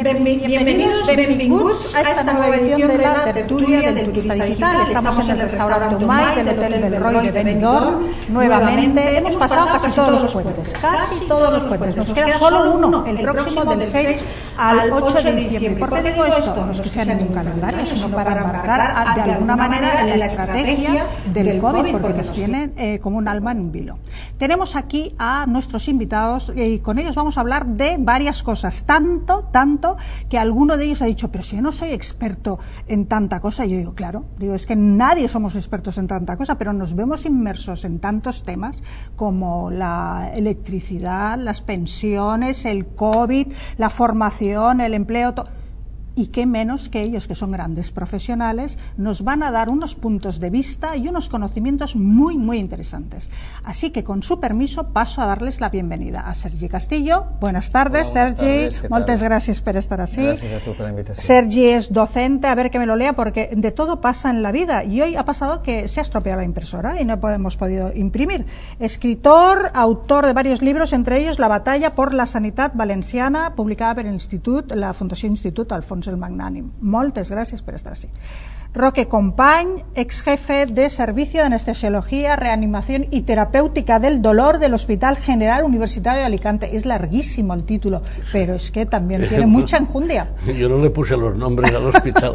Bienvenidos, benvinguts a esta nueva edición de la tertulia del Turista Digital. Estamos en el restaurante Umay del Hotel Belroy de Benidorm. Nuevamente hemos pasado casi todos los puentes, Nos queda solo uno, el próximo del 6 al 8 de diciembre. ¿Por qué digo esto? No es que sea en un calendario, sino para marcar de alguna manera la estrategia del COVID, porque nos tienen como un alma en un vilo. Tenemos aquí a nuestros invitados y con ellos vamos a hablar de varias cosas, tanto que alguno de ellos ha dicho, pero si yo no soy experto en tanta cosa. Y yo digo, claro, es que nadie somos expertos en tanta cosa, pero nos vemos inmersos en tantos temas como la electricidad, las pensiones, el COVID, la formación, el empleo, y qué menos que ellos, que son grandes profesionales, nos van a dar unos puntos de vista y unos conocimientos muy, muy interesantes. Así que, con su permiso, paso a darles la bienvenida a Sergi Castillo. Buenas tardes, hola, Sergi. Moltes gràcies per estar así. Gracias a tú por la invitación. Sergi es docente, a ver que me lo lea, porque de todo pasa en la vida. Y hoy ha pasado que se ha estropeado la impresora y no hemos podido imprimir. Escritor, autor de varios libros, entre ellos La batalla por la sanitat valenciana, publicada por la Fundació Institut Alfons el Magnànim. Moltes gràcies per estar així. Roque Company, ex jefe de Servicio de Anestesiología, Reanimación y Terapéutica del Dolor del Hospital General Universitario de Alicante. Es larguísimo el título, pero es que también tiene mucha enjundia. Yo no le puse los nombres al hospital.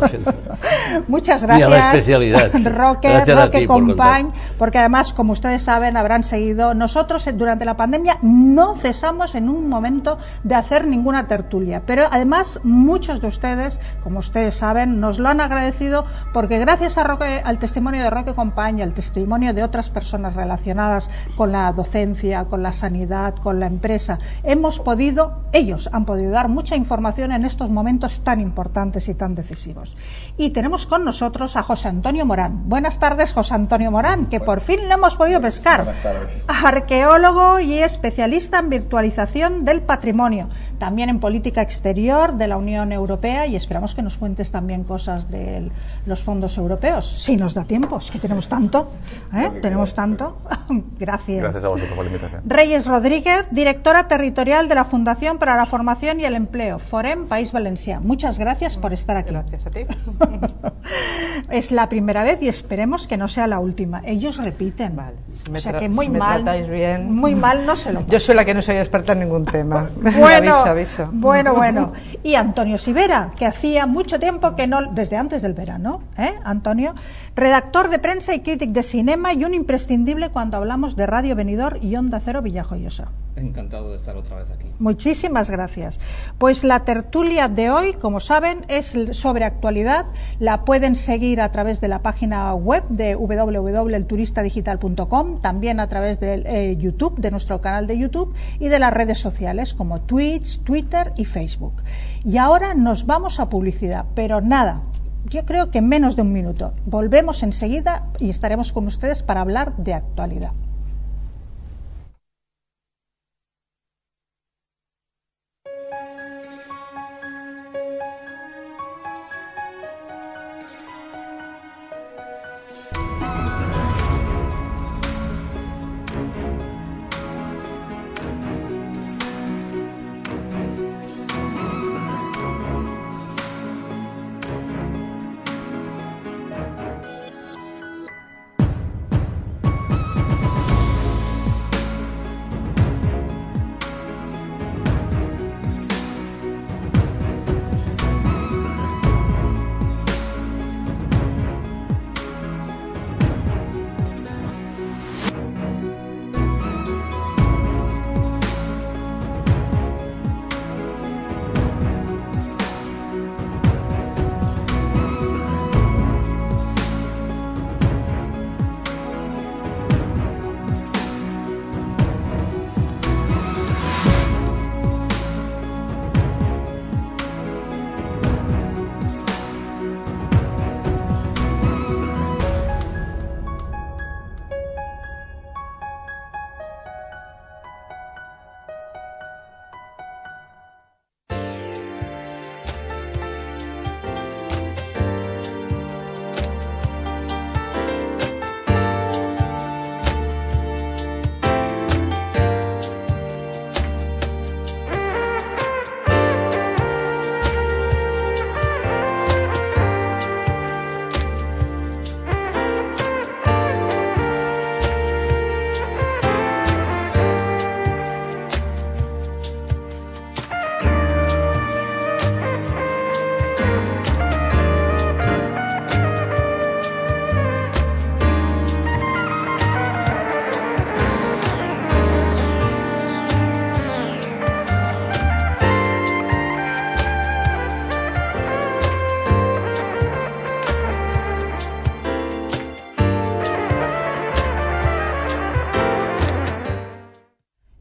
Muchas gracias, y a la especialidad. Roque Company, porque además, como ustedes saben, habrán seguido, nosotros durante la pandemia no cesamos en un momento de hacer ninguna tertulia, pero además muchos de ustedes, como ustedes saben, nos lo han agradecido, porque gracias al testimonio de Roque Company, al testimonio de otras personas relacionadas con la docencia, con la sanidad, con la empresa, ellos han podido dar mucha información en estos momentos tan importantes y tan decisivos. Y tenemos con nosotros a José Antonio Morán. Buenas tardes, José Antonio Morán, que por fin le hemos podido pescar. Buenas tardes. Arqueólogo y especialista en virtualización del patrimonio, también en política exterior de la Unión Europea, y esperamos que nos cuentes también cosas de los fondos europeos, si nos da tiempo, es que tenemos tanto, tenemos tanto. Gracias. Gracias a vosotros por la invitación. Reyes Rodríguez, directora territorial de la Fundación para la Formación y el Empleo, FOREM, País Valencià. Muchas gracias por estar aquí. Gracias a ti. Es la primera vez y esperemos que no sea la última. Ellos repiten. Vale. O sea que muy mal. Tratáis bien. Muy mal no se lo. Yo soy la que no soy experta en ningún tema. Bueno, aviso. Bueno. Y Antonio Sivera, que hacía mucho tiempo que no, desde antes del verano, Antonio, redactor de prensa y crític de cinema y un imprescindible cuando hablamos de Radio Benidorm y Onda Cero Villajoyosa. Encantado de estar otra vez aquí. Muchísimas gracias. Pues la tertulia de hoy, como saben, es sobre actualidad. La pueden seguir a través de la página web de www.elturistadigital.com, también a través de YouTube, de nuestro canal de YouTube, y de las redes sociales como Twitch, Twitter y Facebook. Y ahora nos vamos a publicidad, pero nada, yo creo que en menos de un minuto. Volvemos enseguida y estaremos con ustedes para hablar de actualidad.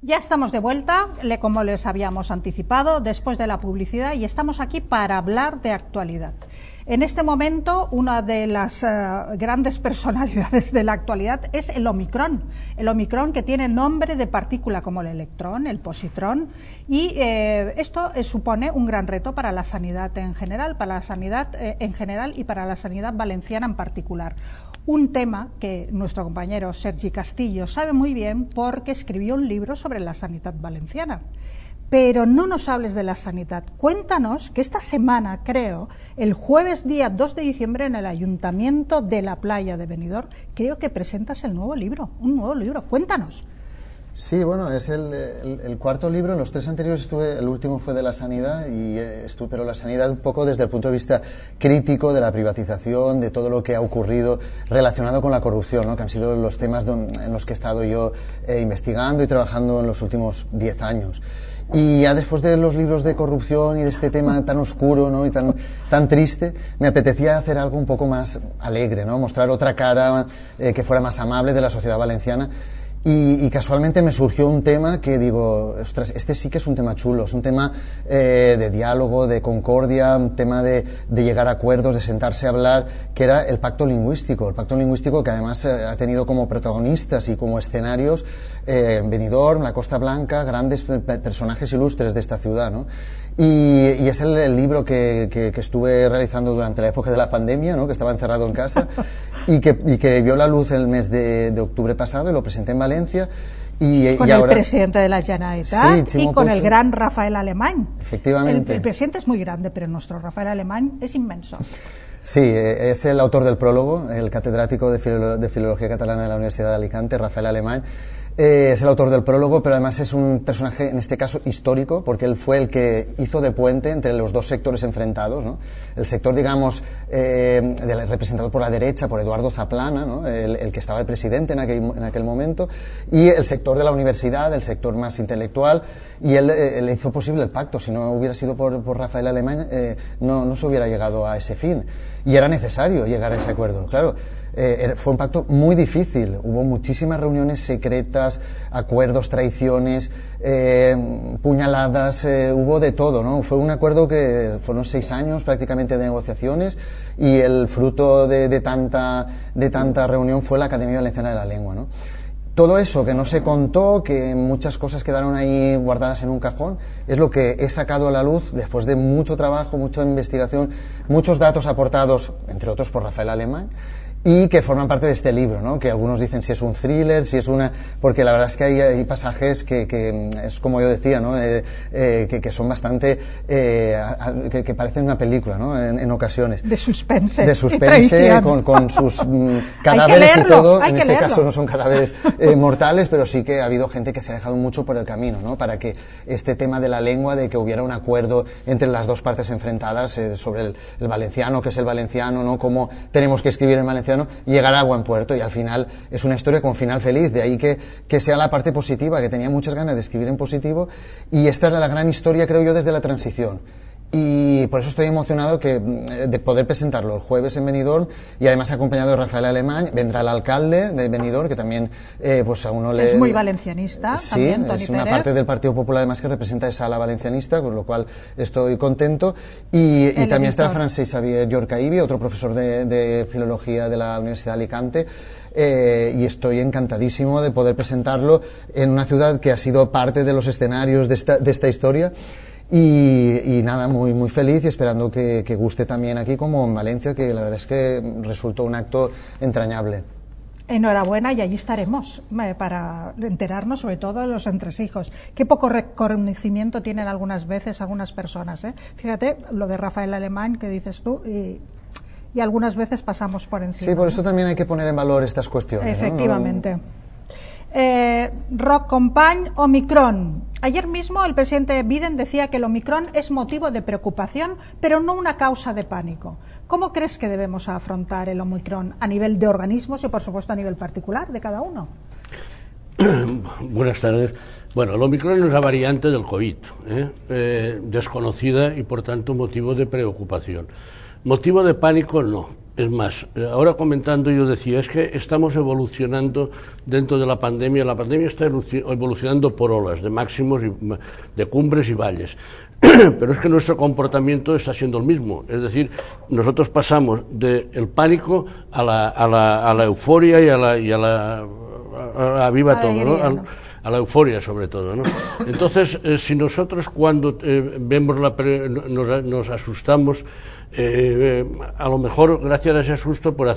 Ya estamos de vuelta, como les habíamos anticipado, después de la publicidad, y estamos aquí para hablar de actualidad. En este momento, una de las grandes personalidades de la actualidad es el Omicron. El Omicron, que tiene nombre de partícula como el electrón, el positrón, y esto supone un gran reto para la sanidad en general, y para la sanidad valenciana en particular. Un tema que nuestro compañero Sergi Castillo sabe muy bien porque escribió un libro sobre la sanidad valenciana. Pero no nos hables de la sanidad. Cuéntanos que esta semana, creo, el jueves día 2 de diciembre en el Ayuntamiento de la Playa de Benidorm, creo que presentas un nuevo libro. Cuéntanos. Sí, bueno, es el cuarto libro. En los tres anteriores el último fue de la sanidad, pero la sanidad un poco desde el punto de vista crítico de la privatización, de todo lo que ha ocurrido relacionado con la corrupción, ¿no? Que han sido los temas en los que he estado yo investigando y trabajando en los últimos 10 años. Y ya después de los libros de corrupción y de este tema tan oscuro, ¿no? Y tan triste, me apetecía hacer algo un poco más alegre, ¿no? Mostrar otra cara que fuera más amable de la sociedad valenciana. Y casualmente me surgió un tema que digo, ostras, este sí que es un tema chulo, es un tema de diálogo, de concordia, un tema de llegar a acuerdos, de sentarse a hablar, que era el pacto lingüístico que además ha tenido como protagonistas y como escenarios Benidorm, la Costa Blanca, grandes personajes ilustres de esta ciudad, ¿no? Y es el libro que estuve realizando durante la época de la pandemia, ¿no? Que estaba encerrado en casa y que vio la luz el mes de octubre pasado y lo presenté en Valencia. Con el presidente de la Generalitat y con el gran Rafael Alemany. Efectivamente. El presidente es muy grande, pero nuestro Rafael Alemany es inmenso. Sí, es el autor del prólogo, el catedrático de Filología Catalana de la Universidad de Alicante, Rafael Alemany. Es el autor del prólogo, pero además es un personaje, en este caso, histórico, porque él fue el que hizo de puente entre los dos sectores enfrentados, ¿no? El sector, digamos, representado por la derecha, por Eduardo Zaplana, ¿no? El que estaba de presidente en aquel momento, y el sector de la universidad, el sector más intelectual, y él hizo posible el pacto. Si no hubiera sido por Rafael Alemany, no se hubiera llegado a ese fin. Y era necesario llegar a ese acuerdo, claro. Fue un pacto muy difícil, hubo muchísimas reuniones secretas, acuerdos, traiciones, puñaladas, hubo de todo, ¿no? Fue un acuerdo que fueron 6 años prácticamente de negociaciones y el fruto de tanta reunión fue la Academia Valenciana de la Lengua, ¿no? Todo eso que no se contó, que muchas cosas quedaron ahí guardadas en un cajón, es lo que he sacado a la luz después de mucho trabajo, mucha investigación, muchos datos aportados, entre otros por Rafael Alemany, y que forman parte de este libro, ¿no? Que algunos dicen si es un thriller, si es una... Porque la verdad es que hay pasajes que es como yo decía, ¿no? Que son bastante... que parecen una película, ¿no? En ocasiones. De suspense. De suspense, con sus cadáveres y todo. En este caso no son cadáveres mortales, pero sí que ha habido gente que se ha dejado mucho por el camino, ¿no? Para que este tema de la lengua, de que hubiera un acuerdo entre las dos partes enfrentadas sobre el valenciano, que es el valenciano, ¿no? Cómo tenemos que escribir en valenciano, llegar a buen puerto, y al final es una historia con final feliz, de ahí que sea la parte positiva, que tenía muchas ganas de escribir en positivo, y esta era la gran historia, creo yo, desde la transición. Y por eso estoy emocionado de poder presentarlo el jueves en Benidorm, y además acompañado de Rafael Alemany. Vendrá el alcalde de Benidorm, que también pues a uno le... Es muy valencianista, sí, también, Toni es una Pérez. parte del Partido Popular además que representa esa ala valencianista, con lo cual estoy contento. Y también está Francesc Xavier Llorca-Ibi, otro profesor de Filología de la Universidad de Alicante. Y estoy encantadísimo de poder presentarlo en una ciudad que ha sido parte de los escenarios de esta historia. Y nada, muy, muy feliz y esperando que guste también aquí como en Valencia, que la verdad es que resultó un acto entrañable. Enhorabuena, y allí estaremos para enterarnos sobre todo de los entresijos. Qué poco reconocimiento tienen algunas veces algunas personas, ¿eh? Fíjate lo de Rafael Alemany que dices tú, y algunas veces pasamos por encima. Sí, por eso ¿no? también hay que poner en valor estas cuestiones. Efectivamente. ¿No? Roc Company, Omicron. Ayer mismo el presidente Biden decía que el Omicron es motivo de preocupación, pero no una causa de pánico. ¿Cómo crees que debemos afrontar el Omicron a nivel de organismos y, por supuesto, a nivel particular de cada uno? Buenas tardes. Bueno, el Omicron es la variante del COVID, desconocida y, por tanto, motivo de preocupación. Motivo de pánico no. Es más, ahora comentando yo decía, es que estamos evolucionando dentro de la pandemia está evolucionando por olas, de máximos, de cumbres y valles. Pero es que nuestro comportamiento está siendo el mismo, es decir, nosotros pasamos del pánico a la euforia y a la viva todo, ¿no? A la euforia sobre todo, ¿no? Entonces, si nosotros cuando vemos nos asustamos, a lo mejor gracias a ese susto pues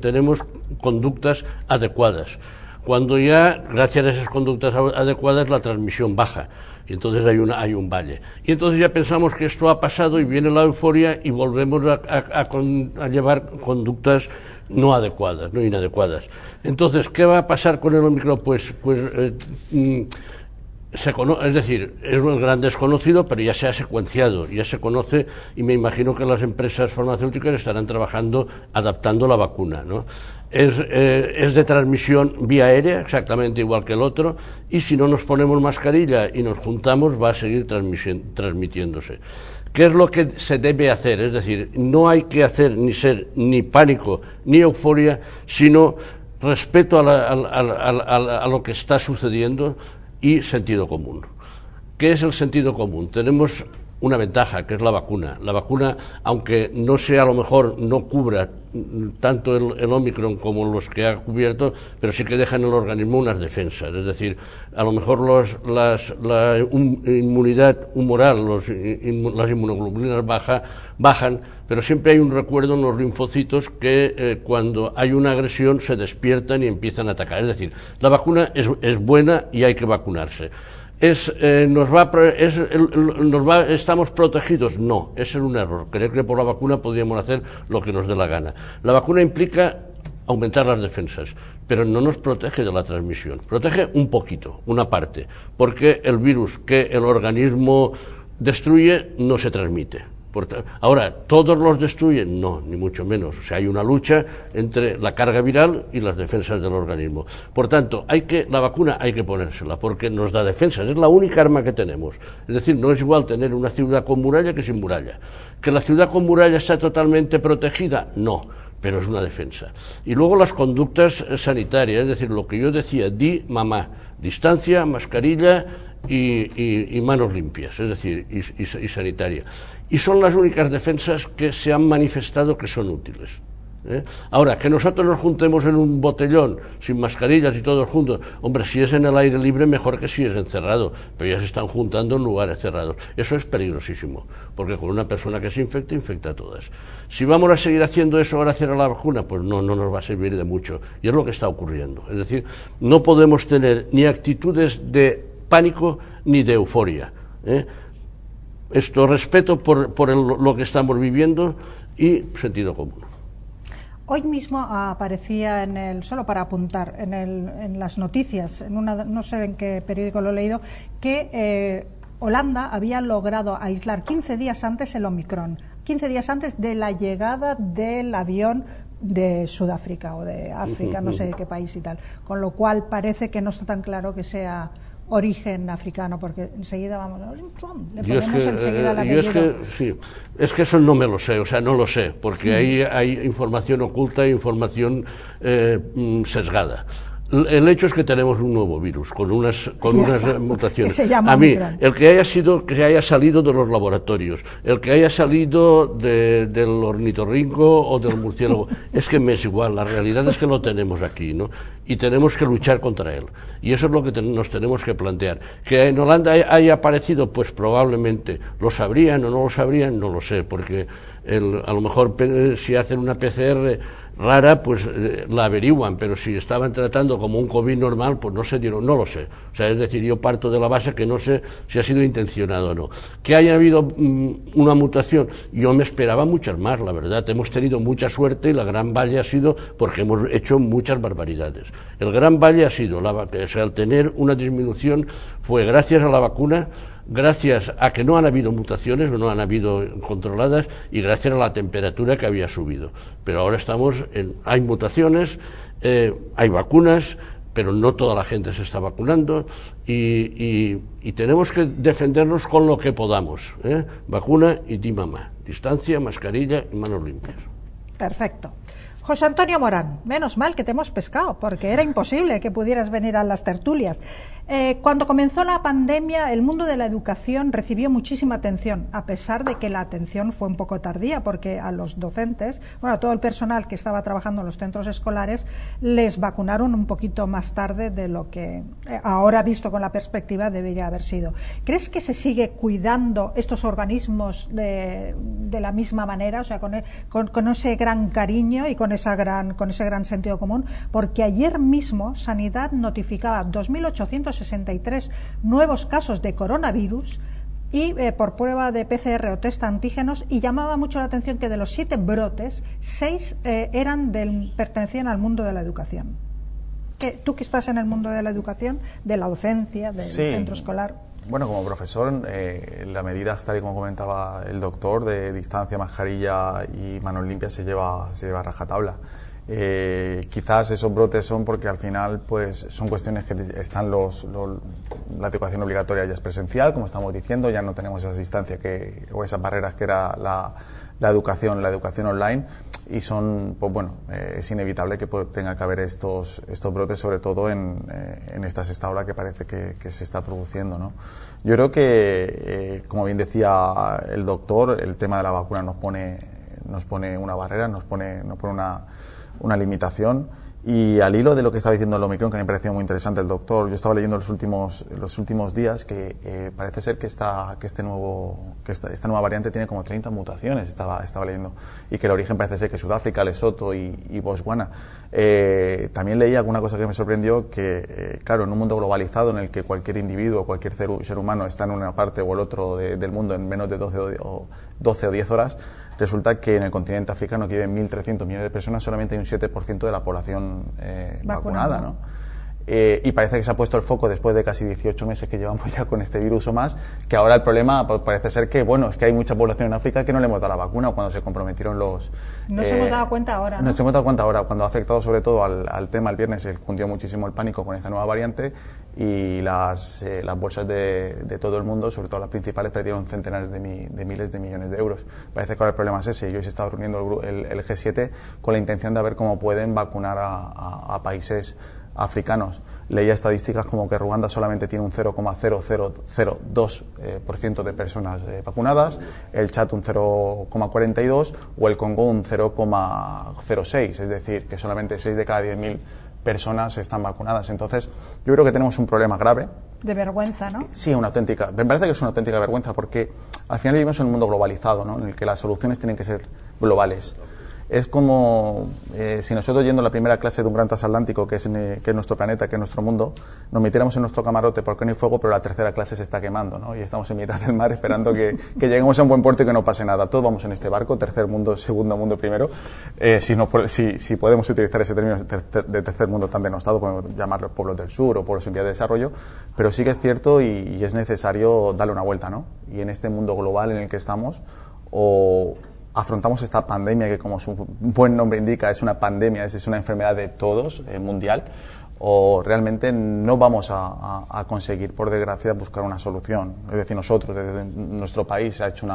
tenemos conductas adecuadas. Cuando ya gracias a esas conductas adecuadas la transmisión baja y entonces hay un valle y entonces ya pensamos que esto ha pasado y viene la euforia y volvemos a llevar conductas no adecuadas, no inadecuadas. Entonces, ¿qué va a pasar con el Omicron? Es decir, es el gran desconocido, pero ya se ha secuenciado, ya se conoce y me imagino que las empresas farmacéuticas estarán trabajando, adaptando la vacuna, ¿no? Es de transmisión vía aérea, exactamente igual que el otro, y si no nos ponemos mascarilla y nos juntamos va a seguir transmitiéndose. ¿Qué es lo que se debe hacer? Es decir, no hay que hacer ni pánico ni euforia, sino respeto a lo que está sucediendo y sentido común. ¿Qué es el sentido común? Tenemos una ventaja, que es la vacuna. La vacuna, aunque no sea, a lo mejor no cubra tanto el Omicron como los que ha cubierto, pero sí que deja en el organismo unas defensas. Es decir, a lo mejor la inmunidad humoral, las inmunoglobulinas bajan, pero siempre hay un recuerdo en los linfocitos que cuando hay una agresión se despiertan y empiezan a atacar. Es decir, la vacuna es buena y hay que vacunarse. ¿Estamos protegidos? No, ese es un error. Creer que por la vacuna podríamos hacer lo que nos dé la gana. La vacuna implica aumentar las defensas, pero no nos protege de la transmisión. Protege un poquito, una parte, porque el virus que el organismo destruye no se transmite. Ahora, ¿todos los destruyen? No, ni mucho menos. O sea, hay una lucha entre la carga viral y las defensas del organismo. Por tanto, la vacuna hay que ponérsela, porque nos da defensas. Es la única arma que tenemos. Es decir, no es igual tener una ciudad con muralla que sin muralla. ¿Que la ciudad con muralla está totalmente protegida? No, pero es una defensa. Y luego las conductas sanitarias, es decir, lo que yo decía, mamá, distancia, mascarilla y manos limpias, es decir, y sanitaria. Y son las únicas defensas que se han manifestado que son útiles. Ahora, que nosotros nos juntemos en un botellón, sin mascarillas y todos juntos, hombre, si es en el aire libre, mejor que si es encerrado, pero ya se están juntando en lugares cerrados. Eso es peligrosísimo, porque con una persona que se infecta a todas. Si vamos a seguir haciendo eso gracias a la vacuna, pues no nos va a servir de mucho, y es lo que está ocurriendo. Es decir, no podemos tener ni actitudes de pánico ni de euforia. Respeto por lo que estamos viviendo y sentido común. Hoy mismo aparecía solo para apuntar, en las noticias, no sé en qué periódico lo he leído, que Holanda había logrado aislar 15 días antes el Omicron, 15 días antes de la llegada del avión de Sudáfrica o de África, no sé de qué país y tal, con lo cual parece que no está tan claro que sea origen africano, porque enseguida le ponemos enseguida el apellido. Es que eso no me lo sé, o sea, no lo sé, porque ahí hay información oculta e información sesgada. El hecho es que tenemos un nuevo virus con unas mutaciones. A mí, el que haya salido de los laboratorios, el que haya salido del ornitorrinco o del murciélago, es que me es igual. La realidad es que lo tenemos aquí, ¿no? Y tenemos que luchar contra él. Y eso es lo que nos tenemos que plantear. Que en Holanda haya aparecido, pues probablemente lo sabrían o no lo sabrían, no lo sé, porque a lo mejor si hacen una PCR rara, pues la averiguan, pero si estaban tratando como un COVID normal, pues no lo sé. O sea, es decir, yo parto de la base que no sé si ha sido intencionado o no. Que haya habido una mutación, yo me esperaba muchas más, la verdad. Hemos tenido mucha suerte y la gran valle ha sido porque hemos hecho muchas barbaridades. El gran valle ha sido, al tener una disminución, fue gracias a la vacuna, gracias a que no han habido mutaciones o no han habido controladas y gracias a la temperatura que había subido. Pero ahora hay mutaciones, hay vacunas pero no toda la gente se está vacunando y tenemos que defendernos con lo que podamos, ¿eh? Vacuna y di mamá, distancia, mascarilla y manos limpias. Perfecto. José Antonio Morán, menos mal que te hemos pescado, porque era imposible que pudieras venir a las tertulias. Cuando comenzó la pandemia, el mundo de la educación recibió muchísima atención, a pesar de que la atención fue un poco tardía, porque a los docentes, bueno, a todo el personal que estaba trabajando en los centros escolares, les vacunaron un poquito más tarde de lo que ahora, visto con la perspectiva, debería haber sido. ¿Crees que se sigue cuidando estos organismos de la misma manera, o sea, con ese gran cariño y con ese gran sentido común? Porque ayer mismo Sanidad notificaba 2.863 nuevos casos de coronavirus y por prueba de PCR o test antígenos, y llamaba mucho la atención que de los 7 brotes, 6 pertenecían al mundo de la educación. Tú que estás en el mundo de la educación, de la docencia, del centro escolar. Bueno, como profesor, la medida, tal y como comentaba el doctor, de distancia, mascarilla y manos limpias se lleva a rajatabla. Quizás esos brotes son porque al final pues son cuestiones que están la educación obligatoria ya es presencial, como estamos diciendo, ya no tenemos esas distancias o esas barreras que era la educación online, y son, pues bueno, es inevitable que tenga que haber estos brotes, sobre todo en esta ola que parece que se está produciendo, ¿no? Yo creo que, como bien decía el doctor, el tema de la vacuna nos pone una barrera, nos pone una limitación. Y al hilo de lo que estaba diciendo el Omicron, que me pareció muy interesante el doctor, yo estaba leyendo los últimos días que parece ser que esta nueva variante tiene como 30 mutaciones, estaba leyendo, y que el origen parece ser que Sudáfrica, Lesoto y Botswana. También leí alguna cosa que me sorprendió, que claro, en un mundo globalizado en el que cualquier individuo, cualquier ser humano está en una parte o el otro del mundo en menos de 12 o 10 horas, resulta que en el continente africano, que viven 1.300 millones de personas, solamente hay un 7% de la población vacunada, ¿no? Y parece que se ha puesto el foco después de casi 18 meses que llevamos ya con este virus o más, que ahora el problema parece ser que, bueno, es que hay mucha población en África que no le hemos dado la vacuna cuando se comprometieron los... Nos hemos dado cuenta ahora, ¿no? Nos hemos dado cuenta ahora, cuando ha afectado sobre todo al tema el viernes, se cundió muchísimo el pánico con esta nueva variante, y las bolsas de todo el mundo, sobre todo las principales, perdieron centenares de miles de millones de euros. Parece que ahora el problema es ese, y hoy se está reuniendo el G7 con la intención de ver cómo pueden vacunar a países africanos. Leía estadísticas como que Ruanda solamente tiene un 0,0002% de personas vacunadas, el Chad un 0,42% o el Congo un 0,06%, es decir, que solamente 6 de cada 10.000 personas están vacunadas. Entonces, yo creo que tenemos un problema grave. De vergüenza, ¿no? Sí, me parece que es una auténtica vergüenza, porque al final vivimos en un mundo globalizado, ¿no?, en el que las soluciones tienen que ser globales. Es como si nosotros, yendo a la primera clase de un gran transatlántico, que es nuestro planeta, que es nuestro mundo, nos metiéramos en nuestro camarote porque no hay fuego, pero la tercera clase se está quemando, ¿no? Y estamos en mitad del mar esperando que lleguemos a un buen puerto y que no pase nada. Todos vamos en este barco, tercer mundo, segundo mundo, primero. Si podemos utilizar ese término de tercer mundo tan denostado, podemos llamarlos pueblos del sur o pueblos en vía de desarrollo, pero sí que es cierto y es necesario darle una vuelta, ¿no? Y en este mundo global en el que estamos, afrontamos esta pandemia, que como su buen nombre indica es una pandemia, es una enfermedad de todos, mundial, o realmente no vamos a conseguir, por desgracia, buscar una solución. Es decir, nosotros, desde nuestro país, se ha hecho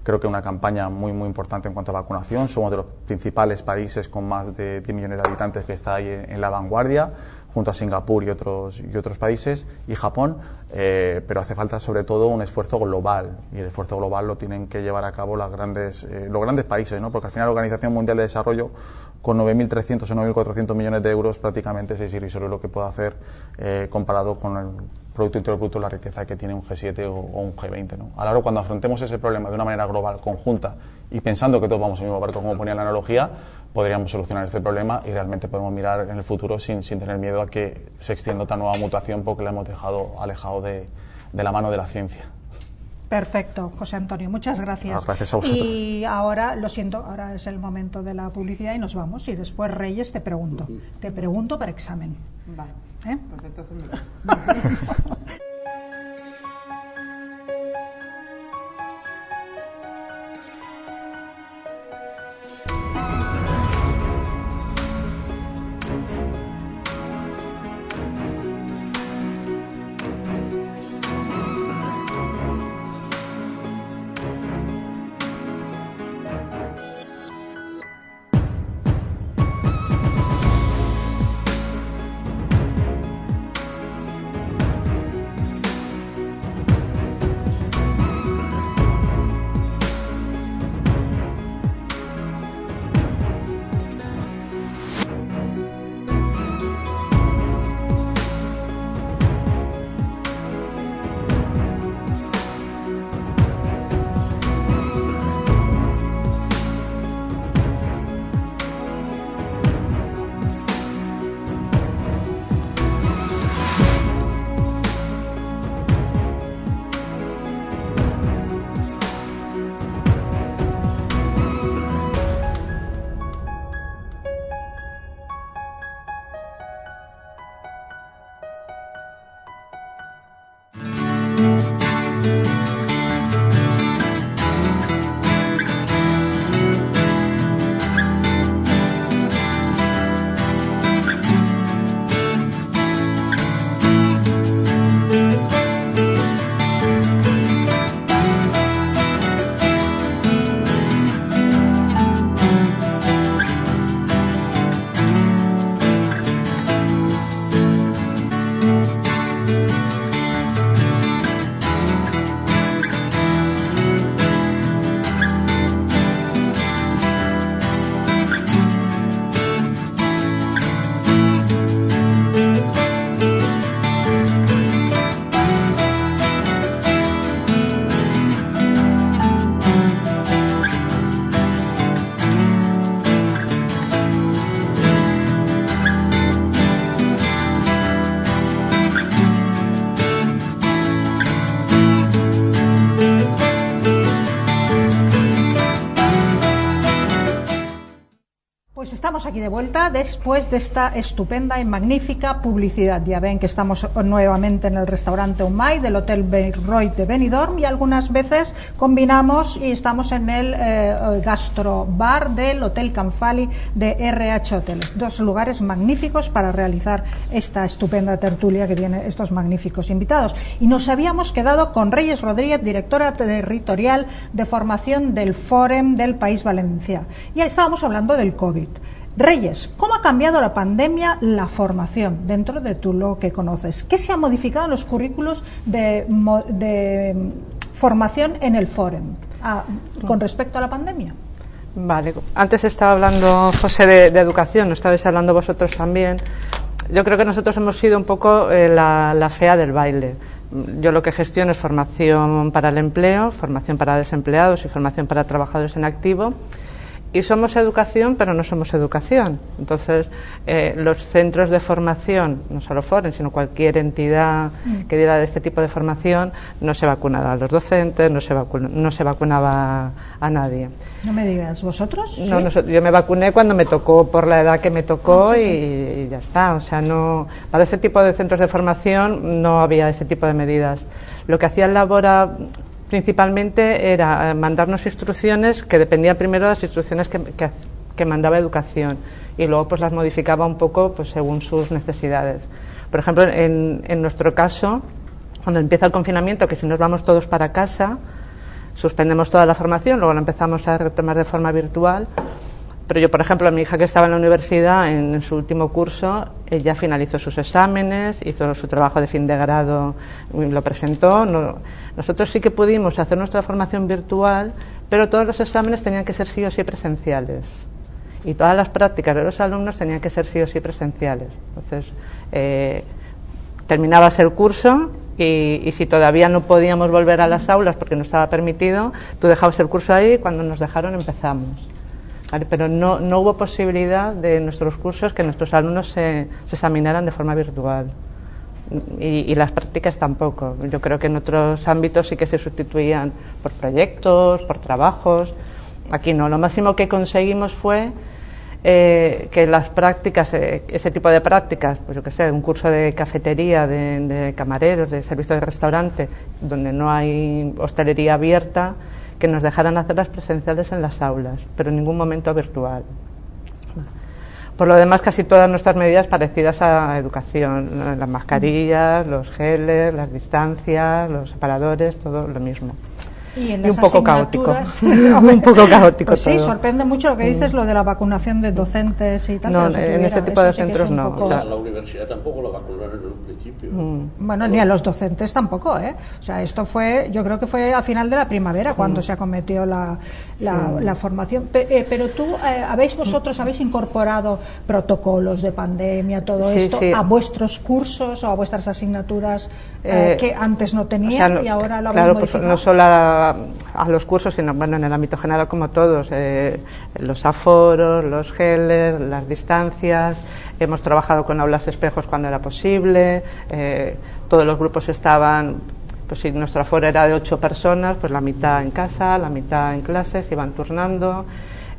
creo que una campaña muy importante en cuanto a vacunación. Somos de los principales países con más de 10 millones de habitantes que está ahí en la vanguardia, junto a Singapur y otros países, y Japón, pero hace falta sobre todo un esfuerzo global, y el esfuerzo global lo tienen que llevar a cabo los grandes países, ¿no? Porque al final la Organización Mundial de Desarrollo, con 9.300 o 9.400 millones de euros, prácticamente es irrisorio lo que puede hacer comparado con el Producto Interior Bruto, la riqueza que tiene un G7 o un G20, ¿no? A la hora, cuando afrontemos ese problema de una manera global, conjunta, y pensando que todos vamos en el mismo barco, como ponía la analogía, podríamos solucionar este problema y realmente podemos mirar en el futuro sin tener miedo a que se extienda otra nueva mutación, porque la hemos dejado alejado de la mano de la ciencia. Perfecto, José Antonio, muchas gracias. Gracias a vosotros. Y ahora, lo siento, ahora es el momento de la publicidad y nos vamos. Y después, Reyes, te pregunto para examen. Vale. Pues entonces Pues estamos aquí de vuelta después de esta estupenda y magnífica publicidad. Ya ven que estamos nuevamente en el restaurante Umay del Hotel Belroy de Benidorm y algunas veces combinamos y estamos en el gastrobar del Hotel Canfali de RH Hoteles. Dos lugares magníficos para realizar esta estupenda tertulia que tiene estos magníficos invitados. Y nos habíamos quedado con Reyes Rodríguez, directora territorial de formación del Fòrem del País Valencià. Y estábamos hablando del COVID. Reyes, ¿cómo ha cambiado la pandemia la formación dentro de tú lo que conoces? ¿Qué se ha modificado en los currículos de formación en el Fòrem con respecto a la pandemia? Vale, antes estaba hablando José de educación, no estabais hablando vosotros también. Yo creo que nosotros hemos sido un poco la fea del baile. Yo lo que gestiono es formación para el empleo, formación para desempleados y formación para trabajadores en activo. Y somos educación, pero no somos educación. Entonces, los centros de formación, no solo Fòrem, sino cualquier entidad que diera de este tipo de formación, no se vacunaba a los docentes, no se vacunaba a nadie. No me digas, ¿vosotros? No, ¿sí? Yo me vacuné cuando me tocó, por la edad que me tocó, y ya está. O sea, no, para ese tipo de centros de formación no había ese tipo de medidas. Lo que hacía el Labora principalmente era mandarnos instrucciones que dependían primero de las instrucciones que mandaba Educación y luego pues las modificaba un poco pues según sus necesidades. Por ejemplo, en nuestro caso, cuando empieza el confinamiento, que si nos vamos todos para casa, suspendemos toda la formación, luego la empezamos a retomar de forma virtual. Pero yo, por ejemplo, a mi hija que estaba en la universidad, en su último curso, ella finalizó sus exámenes, hizo su trabajo de fin de grado, lo presentó. Nosotros sí que pudimos hacer nuestra formación virtual, pero todos los exámenes tenían que ser sí o sí presenciales. Y todas las prácticas de los alumnos tenían que ser sí o sí presenciales. Entonces, terminabas el curso y si todavía no podíamos volver a las aulas porque no estaba permitido, tú dejabas el curso ahí y cuando nos dejaron empezamos. ¿Vale? Pero no hubo posibilidad de nuestros cursos que nuestros alumnos se examinaran de forma virtual y las prácticas tampoco. Yo creo que en otros ámbitos sí que se sustituían por proyectos, por trabajos. Aquí no, lo máximo que conseguimos fue que las prácticas, ese tipo de prácticas, pues yo qué sé, un curso de cafetería, de camareros, de servicio de restaurante, donde no hay hostelería abierta, que nos dejaran hacerlas presenciales en las aulas, pero en ningún momento virtual. Por lo demás, casi todas nuestras medidas parecidas a educación, las mascarillas, los geles, las distancias, los separadores, todo lo mismo. Y un poco caótico. Un poco caótico pues sí, todo. Sorprende mucho lo que dices, lo de la vacunación de docentes y tal. No, en este tipo de centros no. O sea, la universidad tampoco la vacunaron en un principio. Bueno, ni a los docentes tampoco, ¿eh? O sea, esto fue, yo creo que fue a final de la primavera cuando se acometió la formación. Pero tú, vosotros habéis incorporado protocolos de pandemia, todo esto, a vuestros cursos o a vuestras asignaturas que antes no tenían, o sea, y ahora lo habéis modificado. Pues no solo a los cursos, sino bueno, en el ámbito general como todos, los aforos, los geles, las distancias. Hemos trabajado con aulas espejos cuando era posible, todos los grupos estaban, pues si nuestro aforo era de 8 personas, pues la mitad en casa, la mitad en clases, se iban turnando.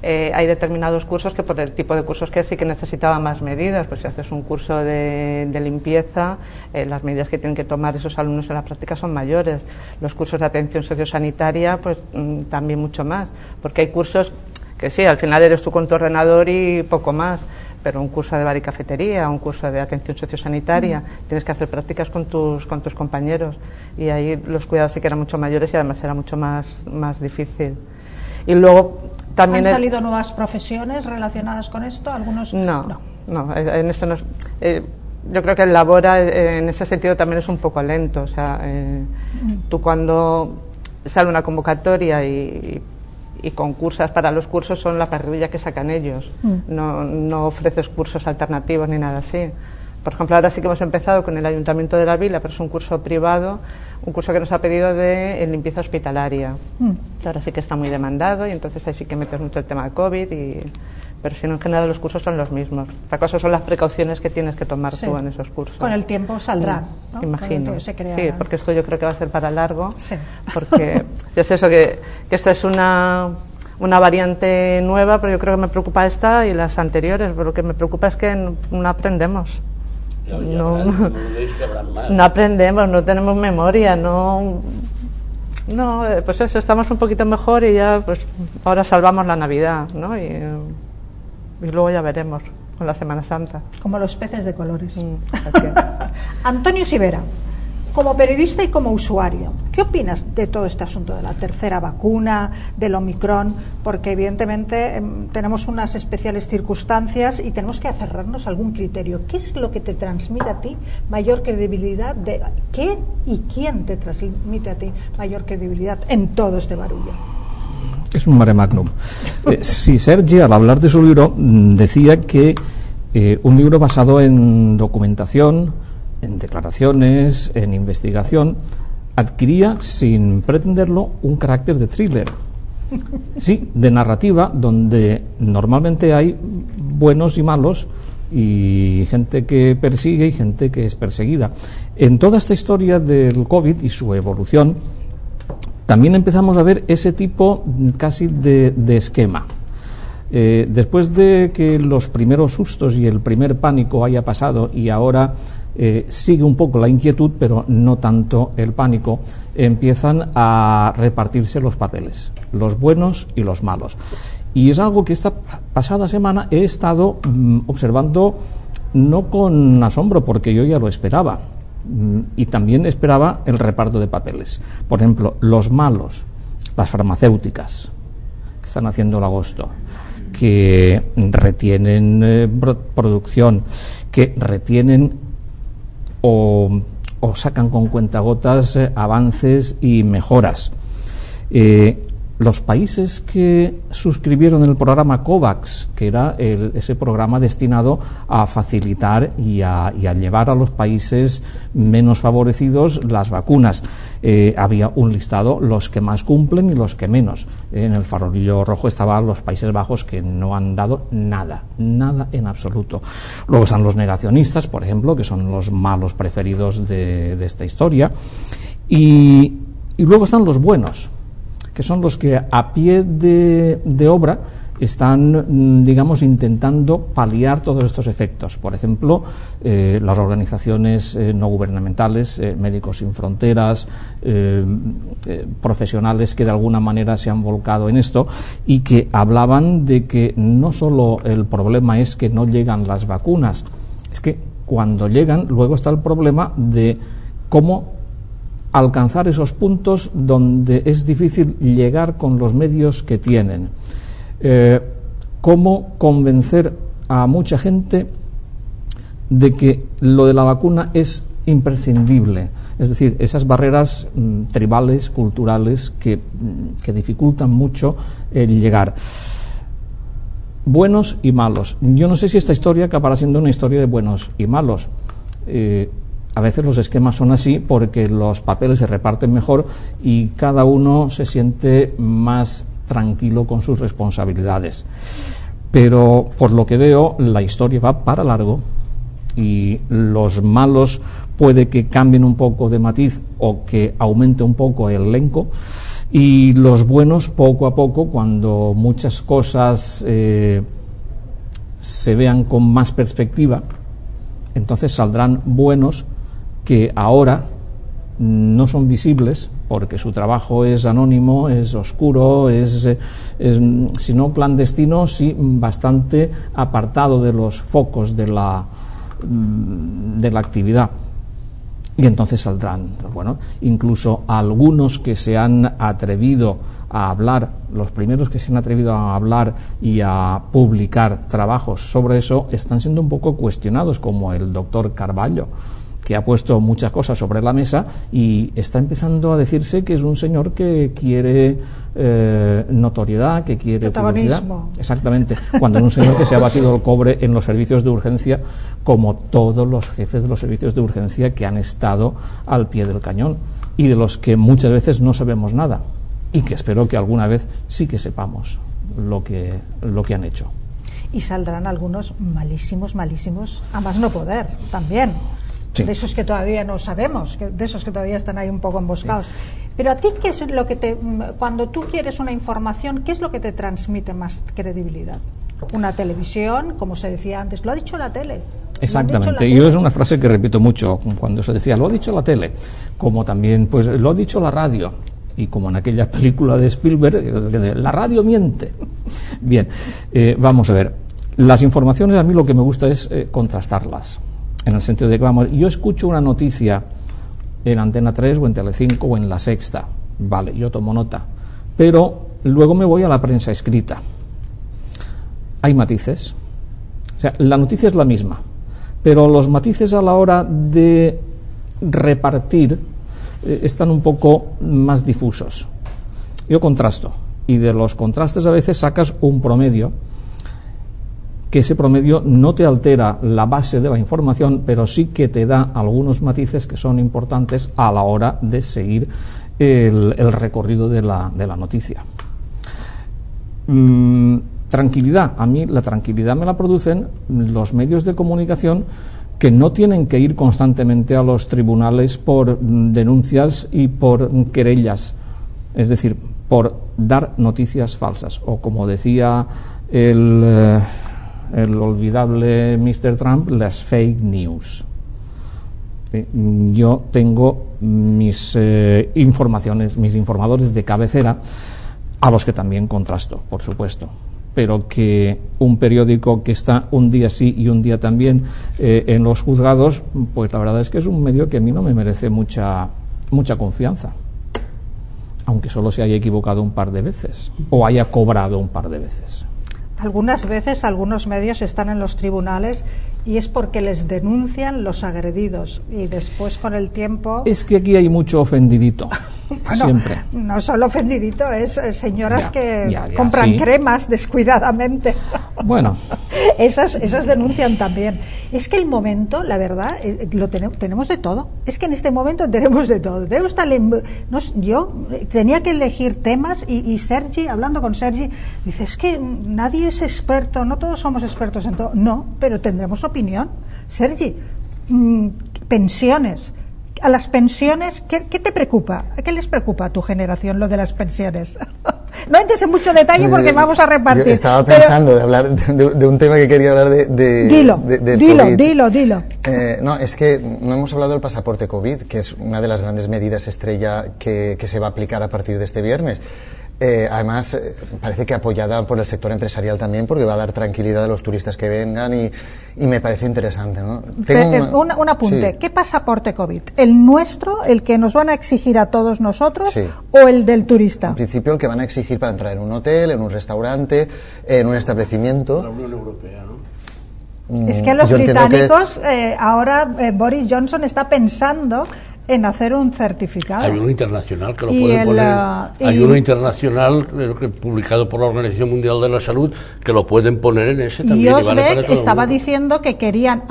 Hay determinados cursos que por el tipo de cursos que sí que necesitaban más medidas, pues si haces un curso de limpieza, las medidas que tienen que tomar esos alumnos en la práctica son mayores. Los cursos de atención sociosanitaria, pues también mucho más, porque hay cursos que sí, al final eres tú con tu ordenador y poco más, pero un curso de bar y cafetería, un curso de atención sociosanitaria, tienes que hacer prácticas con tus compañeros y ahí los cuidados sí que eran mucho mayores y además era mucho más difícil. Y luego también ¿han salido nuevas profesiones relacionadas con esto? ¿Algunos? No, en eso no. Yo creo que el Labora en ese sentido también es un poco lento. O sea, tú cuando sale una convocatoria y concursas para los cursos son la parrilla que sacan ellos. No ofreces cursos alternativos ni nada así. Por ejemplo, ahora sí que hemos empezado con el Ayuntamiento de la Vila, pero es un curso privado, un curso que nos ha pedido de limpieza hospitalaria. Ahora sí que está muy demandado y entonces ahí sí que metes mucho el tema de COVID, pero si no, en general los cursos son los mismos. Otra cosa son las precauciones que tienes que tomar tú en esos cursos. Con el tiempo saldrán, ¿no? Imagino. Sí, porque esto yo creo que va a ser para largo. Sí. Porque es eso, que esta es una una variante nueva, pero yo creo que me preocupa esta y las anteriores, pero lo que me preocupa es que no aprendemos. No aprendemos, no tenemos memoria, pues eso, estamos un poquito mejor y ya, pues ahora salvamos la Navidad, ¿no? Y luego ya veremos con la Semana Santa. Como los peces de colores. Antonio Sivera, como periodista y como usuario, ¿qué opinas de todo este asunto de la tercera vacuna, del Omicron? Porque evidentemente tenemos unas especiales circunstancias y tenemos que aferrarnos a algún criterio. ¿Qué es lo que te transmite a ti mayor credibilidad? ¿De qué y quién te transmite a ti mayor credibilidad en todo este barullo? Es un mare magnum. Sí, Sergi, al hablar de su libro, decía que un libro basado en documentación, en declaraciones, en investigación, adquiría, sin pretenderlo, un carácter de thriller. Sí, de narrativa, donde normalmente hay buenos y malos, y gente que persigue y gente que es perseguida. En toda esta historia del COVID y su evolución, también empezamos a ver ese tipo casi de esquema. Después de que los primeros sustos y el primer pánico haya pasado y ahora sigue un poco la inquietud, pero no tanto el pánico, empiezan a repartirse los papeles, los buenos y los malos. Y es algo que esta pasada semana he estado observando, no con asombro, porque yo ya lo esperaba, y también esperaba el reparto de papeles. Por ejemplo, los malos, las farmacéuticas, que están haciendo el agosto, que retienen producción, que retienen o sacan con cuentagotas avances y mejoras. Los países que suscribieron el programa COVAX, que era ese programa destinado a facilitar y a llevar a los países menos favorecidos las vacunas, había un listado, los que más cumplen y los que menos. En el farolillo rojo estaban los Países Bajos, que no han dado nada en absoluto. Luego están los negacionistas, por ejemplo, que son los malos preferidos de esta historia, y luego están los buenos, que son los que a pie de obra están, digamos, intentando paliar todos estos efectos. Por ejemplo, las organizaciones no gubernamentales, Médicos Sin Fronteras, profesionales que de alguna manera se han volcado en esto y que hablaban de que no solo el problema es que no llegan las vacunas, es que cuando llegan luego está el problema de cómo alcanzar esos puntos donde es difícil llegar con los medios que tienen. Cómo convencer a mucha gente de que lo de la vacuna es imprescindible, es decir, esas barreras tribales, culturales que dificultan mucho el llegar. Buenos y malos. Yo no sé si esta historia acabará siendo una historia de buenos y malos. A veces los esquemas son así porque los papeles se reparten mejor y cada uno se siente más tranquilo con sus responsabilidades. Pero por lo que veo, la historia va para largo y los malos puede que cambien un poco de matiz o que aumente un poco el elenco, y los buenos poco a poco, cuando muchas cosas se vean con más perspectiva, entonces saldrán buenos que ahora no son visibles porque su trabajo es anónimo, es oscuro, es si no clandestino, sí bastante apartado de los focos de la actividad. Y entonces saldrán, bueno, incluso algunos que se han atrevido a hablar, los primeros que se han atrevido a hablar y a publicar trabajos sobre eso, están siendo un poco cuestionados, como el doctor Carballo, que ha puesto muchas cosas sobre la mesa y está empezando a decirse que es un señor que quiere notoriedad, que quiere publicidad. Exactamente, cuando es un señor que se ha batido el cobre en los servicios de urgencia, como todos los jefes de los servicios de urgencia que han estado al pie del cañón y de los que muchas veces no sabemos nada, y que espero que alguna vez sí que sepamos lo que han hecho. Y saldrán algunos malísimos, a más no poder también. Sí. De esos que todavía no sabemos, de esos que todavía están ahí un poco emboscados. Sí. Pero a ti, ¿qué es lo que cuando tú quieres una información, qué es lo que te transmite más credibilidad? Una televisión, como se decía antes, lo ha dicho la tele. Exactamente, y es una frase que repito mucho cuando se decía, lo ha dicho la tele, como también, pues lo ha dicho la radio, y como en aquella película de Spielberg, la radio miente. Bien, vamos a ver, las informaciones a mí lo que me gusta es contrastarlas, en el sentido de que, vamos, yo escucho una noticia en Antena 3 o en Telecinco o en La Sexta, vale, yo tomo nota, pero luego me voy a la prensa escrita. Hay matices, o sea, la noticia es la misma, pero los matices a la hora de repartir están un poco más difusos. Yo contrasto, y de los contrastes a veces sacas un promedio, que ese promedio no te altera la base de la información, pero sí que te da algunos matices que son importantes a la hora de seguir el recorrido de la noticia. Tranquilidad, a mí la tranquilidad me la producen los medios de comunicación que no tienen que ir constantemente a los tribunales por denuncias y por querellas, es decir, por dar noticias falsas, o como decía el olvidable Mr. Trump, las fake news. Yo tengo mis informaciones, mis informadores de cabecera, a los que también contrasto, por supuesto, pero que un periódico que está un día sí y un día también en los juzgados, pues la verdad es que es un medio que a mí no me merece mucha confianza, aunque solo se haya equivocado un par de veces o haya cobrado un par de veces. Algunas veces algunos medios están en los tribunales y es porque les denuncian los agredidos, y después con el tiempo... Es que aquí hay mucho ofendidito, bueno, siempre. No solo ofendidito, es señoras ya, compran sí. cremas descuidadamente. Bueno. Esas denuncian también. Es que el momento, la verdad, tenemos de todo. Es que en este momento tenemos de todo. Yo tenía que elegir temas y Sergi, hablando con Sergi, dice, es que nadie es experto, no todos somos expertos en todo. No, pero tendremos opinión. Sergi, pensiones. A las pensiones, ¿qué te preocupa? ¿Qué les preocupa a tu generación lo de las pensiones? No entres en mucho detalle porque vamos a repartir. Yo estaba pensando de hablar de un tema que quería hablar Dilo. No, es que no hemos hablado del pasaporte COVID, que es una de las grandes medidas estrella que se va a aplicar a partir de este viernes. Además, parece que apoyada por el sector empresarial también, porque va a dar tranquilidad a los turistas que vengan y me parece interesante, ¿no? Un apunte. Sí. ¿Qué pasaporte COVID? ¿El nuestro, el que nos van a exigir a todos nosotros, sí, o el del turista? En principio, el que van a exigir para entrar en un hotel, en un restaurante, en un establecimiento. La Unión Europea, ¿no? Es que los británicos, ahora Boris Johnson está pensando en hacer un certificado. Hay uno internacional que lo pueden poner. Hay uno internacional publicado por la Organización Mundial de la Salud que lo pueden poner en ese también. Y Osbeck estaba diciendo que querían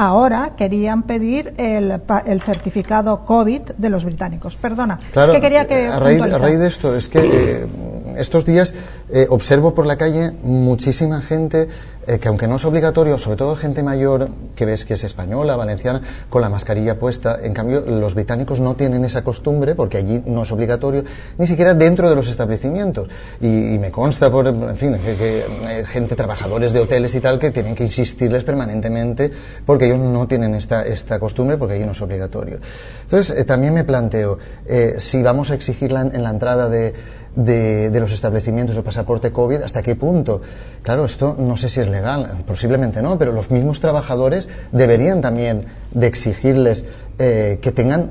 pedir el certificado COVID de los británicos. Perdona, claro, es que quería que a raíz de esto, es que estos días observo por la calle muchísima gente que, aunque no es obligatorio, sobre todo gente mayor que ves que es española, valenciana, con la mascarilla puesta. En cambio, los británicos no tienen esa costumbre porque allí no es obligatorio, ni siquiera dentro de los establecimientos. Y me consta, en fin, que gente, trabajadores de hoteles y tal, que tienen que insistirles permanentemente porque ellos no tienen esta costumbre, porque allí no es obligatorio. Entonces, también me planteo, si vamos a exigir en la entrada de los establecimientos el pasaporte COVID, ¿hasta qué punto? Claro, esto no sé si es legal, posiblemente no, pero los mismos trabajadores deberían también de exigirles que tengan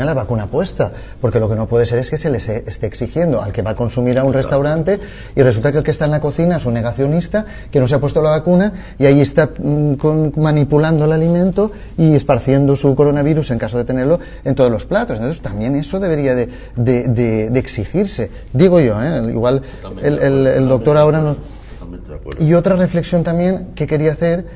la vacuna puesta, porque lo que no puede ser es que se les esté exigiendo al que va a consumir a un restaurante y resulta que el que está en la cocina es un negacionista que no se ha puesto la vacuna y ahí está manipulando el alimento y esparciendo su coronavirus, en caso de tenerlo, en todos los platos. Entonces también eso debería de exigirse, digo yo, igual el doctor ahora nos... Y otra reflexión también que quería hacer,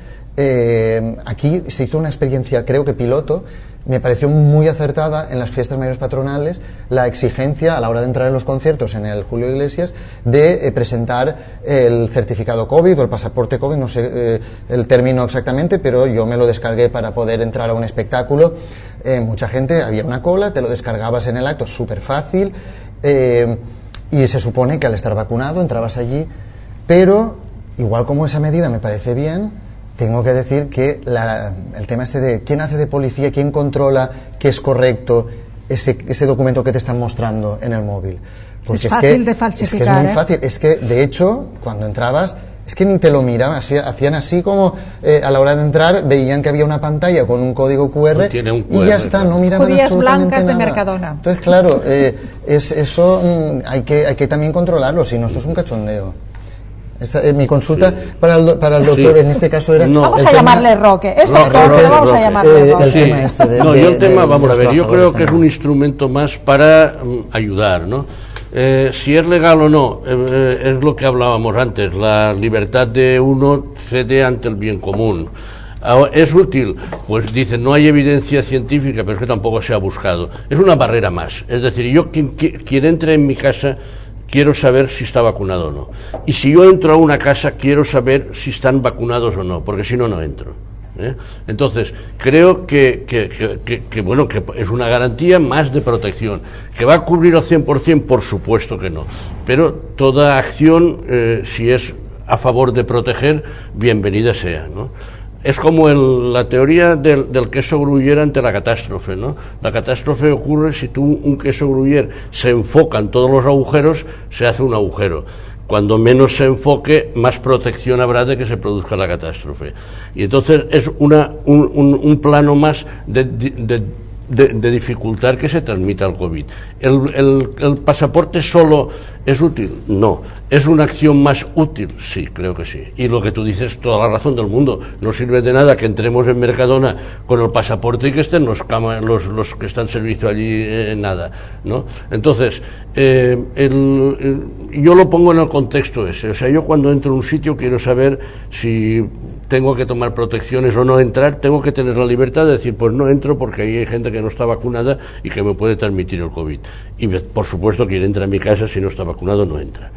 aquí se hizo una experiencia, creo que piloto, me pareció muy acertada en las fiestas mayores patronales, la exigencia a la hora de entrar en los conciertos en el Julio Iglesias de presentar el certificado COVID o el pasaporte COVID, no sé el término exactamente, pero yo me lo descargué para poder entrar a un espectáculo. Mucha gente, había una cola, te lo descargabas en el acto, súper fácil, Y se supone que al estar vacunado entrabas allí, pero igual como esa medida me parece bien, tengo que decir que el tema este de quién hace de policía, quién controla que es correcto ese documento que te están mostrando en el móvil. Porque es fácil de falsificar. Es que es muy fácil. Es que, de hecho, cuando entrabas, es que ni te lo miraban, hacían así como a la hora de entrar veían que había una pantalla con un código QR, y ya está, no miraban judías absolutamente blancas nada. de Mercadona. Entonces, claro, eso hay que también controlarlo, si no, esto es un cachondeo. Mi consulta para el doctor en este caso era... No, vamos a llamarle Roque. Es doctor, pero vamos a llamarle Roque. El tema este de... No, yo el tema, vamos a ver, yo creo que es un instrumento más para ayudar, ¿no? Si es legal o no, es lo que hablábamos antes, la libertad de uno cede ante el bien común. ¿Es útil? Pues dicen, no hay evidencia científica, pero es que tampoco se ha buscado. Es una barrera más. Es decir, yo quien entre en mi casa, quiero saber si está vacunado o no. Y si yo entro a una casa, quiero saber si están vacunados o no, porque si no, no entro. Entonces, creo que bueno, que es una garantía más de protección. ¿Que va a cubrir al 100%? Por supuesto que no. Pero toda acción, si es a favor de proteger, bienvenida sea, ¿no? Es como la teoría del queso gruyère ante la catástrofe, ¿no? La catástrofe ocurre si un queso gruyère se enfoca en todos los agujeros, se hace un agujero. Cuando menos se enfoque, más protección habrá de que se produzca la catástrofe. Y entonces es un plano más de dificultar que se transmita el COVID. ¿El pasaporte solo es útil? No. ¿Es una acción más útil? Sí, creo que sí. Y lo que tú dices, toda la razón del mundo. No sirve de nada que entremos en Mercadona con el pasaporte y que estén los que están en servicio allí, nada, ¿no? Entonces, yo lo pongo en el contexto ese. O sea, yo cuando entro a un sitio quiero saber si tengo que tomar protecciones o no entrar, tengo que tener la libertad de decir, pues no entro porque ahí hay gente que no está vacunada y que me puede transmitir el COVID. Y por supuesto, quien entra a mi casa, si no está vacunado, no entra.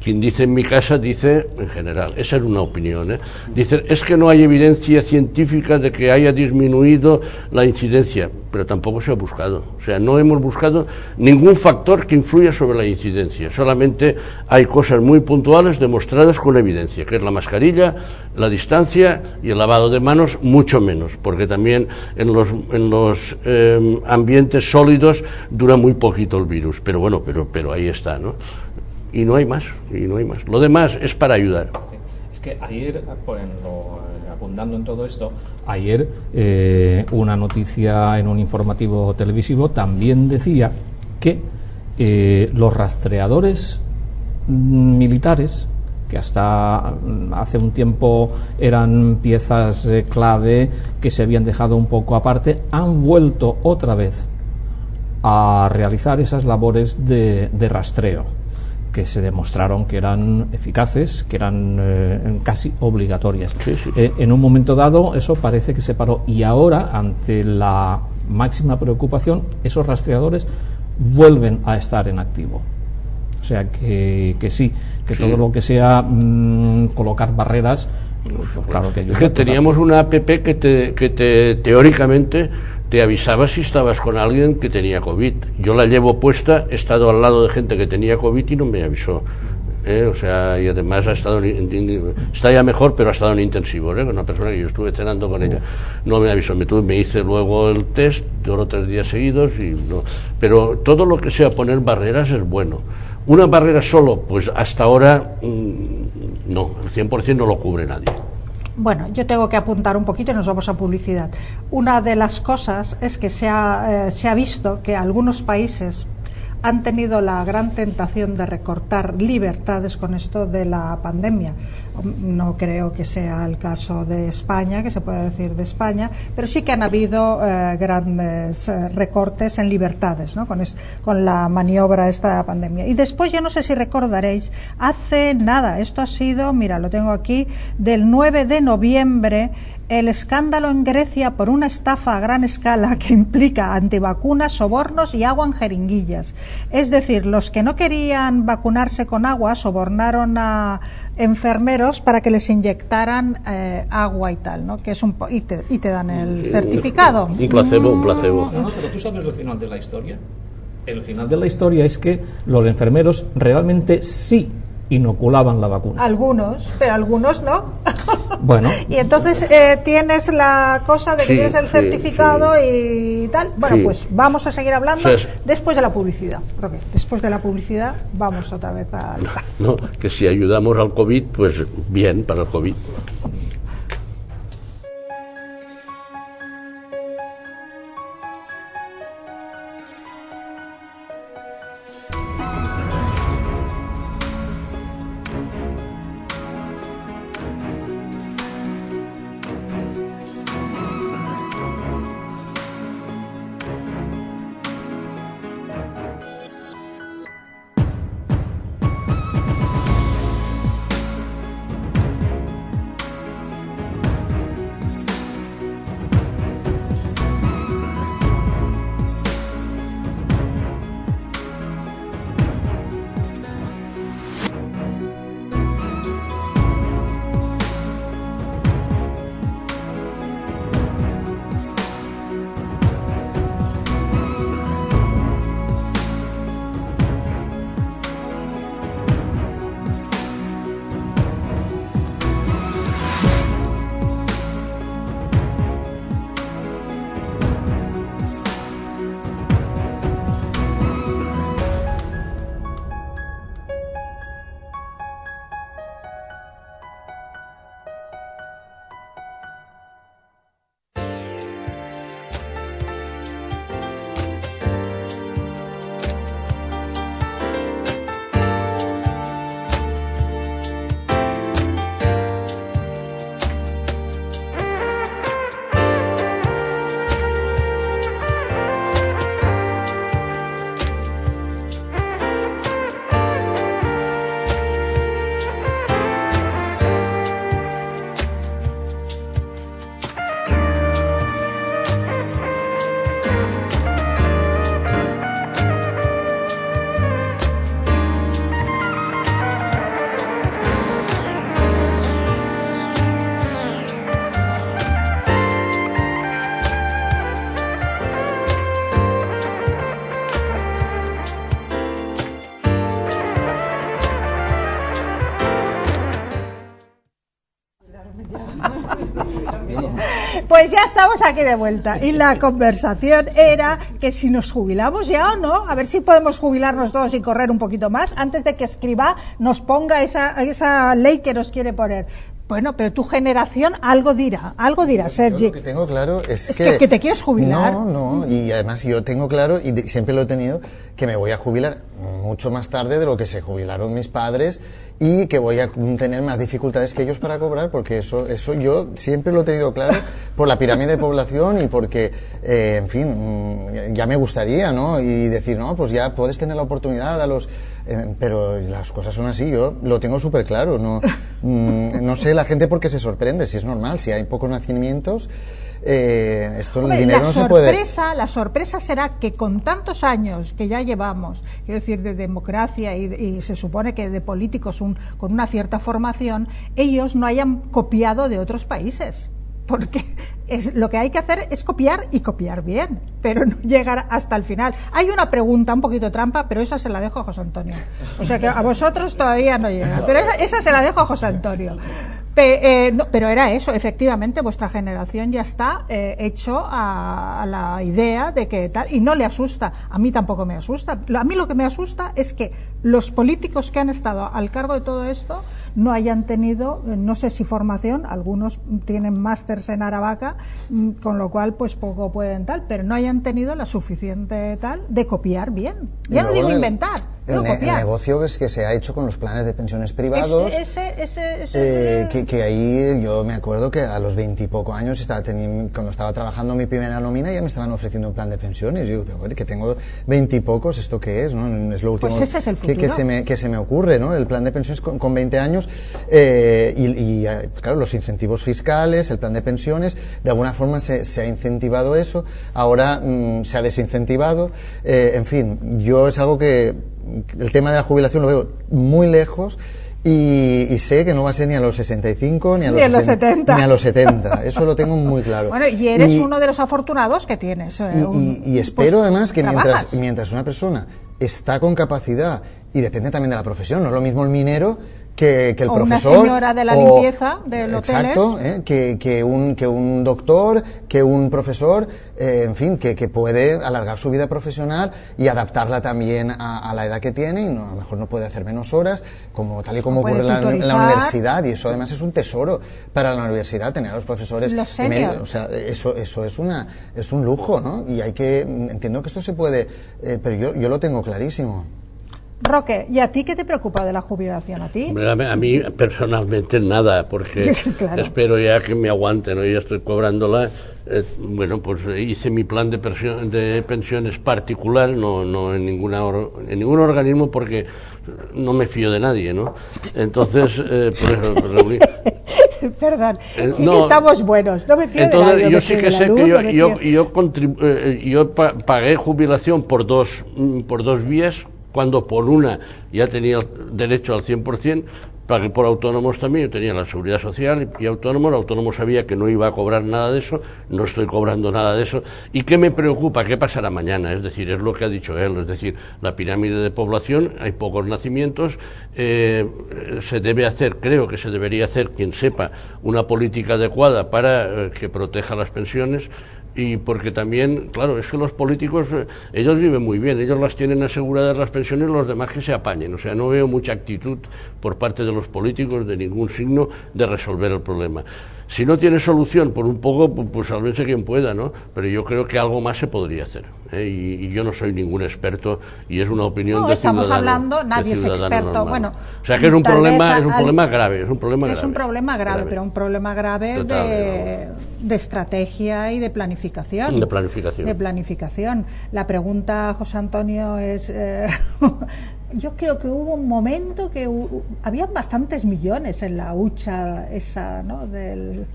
Quien dice en mi casa, dice en general. Esa es una opinión, ¿eh? Dice, es que no hay evidencia científica de que haya disminuido la incidencia, pero tampoco se ha buscado. O sea, no hemos buscado ningún factor que influya sobre la incidencia. Solamente hay cosas muy puntuales demostradas con evidencia, que es la mascarilla, la distancia y el lavado de manos, mucho menos, porque también en los ambientes sólidos dura muy poquito el virus. Pero bueno, pero ahí está, ¿no? Y no hay más. Lo demás es para ayudar. Es que ayer, abundando en todo esto, ayer una noticia en un informativo televisivo también decía que los rastreadores militares, que hasta hace un tiempo eran piezas clave que se habían dejado un poco aparte, han vuelto otra vez a realizar esas labores de rastreo, que se demostraron que eran eficaces, que eran casi obligatorias. Sí. En un momento dado eso parece que se paró, y ahora, ante la máxima preocupación, esos rastreadores vuelven a estar en activo. O sea que sí, que todo lo que sea colocar barreras, pues claro que ayuda. Teníamos una app que teóricamente te avisaba si estabas con alguien que tenía COVID. Yo la llevo puesta, he estado al lado de gente que tenía COVID y no me avisó. O sea, y además está ya mejor, pero ha estado en intensivos, con una persona que yo estuve cenando con ella. No me avisó, me hice luego el test 2 o 3 días seguidos y no. Pero todo lo que sea poner barreras es bueno. Una barrera solo, pues hasta ahora no, el 100% no lo cubre nadie. Bueno, yo tengo que apuntar un poquito y nos vamos a publicidad. Una de las cosas es que se ha visto que algunos países han tenido la gran tentación de recortar libertades con esto de la pandemia. No creo que sea el caso de España, que se pueda decir de España, pero sí que han habido grandes recortes en libertades, ¿no? Con la maniobra esta de la pandemia. Y después, yo no sé si recordaréis, hace nada, esto ha sido, mira, lo tengo aquí, del 9 de noviembre, el escándalo en Grecia por una estafa a gran escala que implica antivacunas, sobornos y agua en jeringuillas. Es decir, los que no querían vacunarse con agua sobornaron a enfermeros para que les inyectaran agua y tal, ¿no? Que es y te dan el certificado. Un placebo. No, pero tú sabes lo final de la historia. El final de la historia es que los enfermeros realmente sí inoculaban la vacuna. Algunos, pero algunos no. Bueno. Y entonces tienes la cosa de que tienes el certificado y tal. Bueno, pues vamos a seguir hablando después de la publicidad. Roque, después de la publicidad vamos otra vez al... No, que si ayudamos al COVID, pues bien para el COVID. Pues ya estamos aquí de vuelta y la conversación era que si nos jubilamos ya o no, a ver si podemos jubilarnos todos y correr un poquito más antes de que Escrivá nos ponga esa ley que nos quiere poner. Bueno, pero tu generación algo dirá, Sergi. Yo lo que tengo claro es que te quieres jubilar. No, y además yo tengo claro, y siempre lo he tenido, que me voy a jubilar mucho más tarde de lo que se jubilaron mis padres y que voy a tener más dificultades que ellos para cobrar, porque eso yo siempre lo he tenido claro por la pirámide de población y porque, en fin, ya me gustaría, ¿no? Y decir, no, pues ya puedes tener la oportunidad a los... pero las cosas son así, yo lo tengo súper claro, no sé la gente por qué se sorprende, si es normal, si hay pocos nacimientos, esto el dinero no se puede... La sorpresa será que con tantos años que ya llevamos, quiero decir, de democracia y se supone que de políticos con una cierta formación, ellos no hayan copiado de otros países. Porque lo que hay que hacer es copiar y copiar bien, pero no llegar hasta el final. Hay una pregunta un poquito trampa, pero esa se la dejo a José Antonio. O sea que a vosotros todavía no llega, pero esa se la dejo a José Antonio. Pero era eso, efectivamente, vuestra generación ya está hecho a la idea de que tal, y no le asusta. A mí tampoco me asusta. A mí lo que me asusta es que los políticos que han estado al cargo de todo esto no hayan tenido, no sé si formación, algunos tienen másters en Aravaca, con lo cual pues poco pueden tal, pero no hayan tenido la suficiente tal de copiar bien. Ya no digo inventar. El negocio es que se ha hecho con los planes de pensiones privados, que ahí yo me acuerdo que a los 20 y poco años cuando estaba trabajando mi primera nómina ya me estaban ofreciendo un plan de pensiones. Yo digo, que tengo 20 y pocos, ¿esto qué es? ¿No? Es lo último pues ese es el futuro. que se me ocurre, ¿no? El plan de pensiones con 20 años claro, los incentivos fiscales, el plan de pensiones, de alguna forma se ha incentivado eso, ahora se ha desincentivado, en fin, yo es algo que el tema de la jubilación lo veo muy lejos Y sé que no va a ser ni a los 65 ni a los 70. Ni a los 70. Eso lo tengo muy claro. Bueno, y eres uno de los afortunados que tienes. Y espero además que mientras una persona está con capacidad, y depende también de la profesión, no es lo mismo el minero que el profesor. Una señora de la limpieza del hotel. Exacto, que un doctor, que un profesor, en fin, que puede alargar su vida profesional y adaptarla también a la edad que tiene, y a lo mejor no puede hacer menos horas, tal y como ocurre en la universidad, y eso además es un tesoro para la universidad, tener a los profesores. Los seniors. O sea, eso es un lujo, ¿no? Y entiendo que esto se puede, pero yo lo tengo clarísimo. Roque, ¿y a ti qué te preocupa de la jubilación? ¿A ti? Hombre, a mí personalmente nada, porque claro. Espero ya que me aguanten, ¿no? Ya estoy cobrándola. Bueno, pues hice mi plan de pensiones particular, no en ningún organismo, porque no me fío de nadie, ¿no? Entonces, por eso reuní. Perdón, sí que estamos buenos, no me fío de nadie. Yo sí que sé que yo pagué jubilación por dos vías, cuando por una ya tenía derecho al 100%, pagué por autónomos también, yo tenía la seguridad social y autónomos, el autónomo sabía que no iba a cobrar nada de eso, no estoy cobrando nada de eso. ¿Y qué me preocupa? ¿Qué pasará mañana? Es decir, es lo que ha dicho él, es decir, la pirámide de población, hay pocos nacimientos, se debe hacer, creo que se debería hacer, quien sepa, una política adecuada para que proteja las pensiones. Y porque también, claro, es que los políticos, ellos viven muy bien, ellos las tienen aseguradas las pensiones, los demás que se apañen. O sea, no veo mucha actitud por parte de los políticos de ningún signo de resolver el problema. Si no tiene solución, por un poco, pues sálvense quien pueda, ¿no? Pero yo creo que algo más se podría hacer, ¿eh? Y yo no soy ningún experto, y es una opinión de ciudadano. No, estamos hablando, nadie es experto. Normal. Bueno, o sea que es un problema grave, es un problema grave. Es un problema grave, pero un problema grave de estrategia y de planificación. De planificación. De planificación. La pregunta, José Antonio, es... yo creo que hubo un momento que había bastantes millones en la hucha esa, ¿no?, del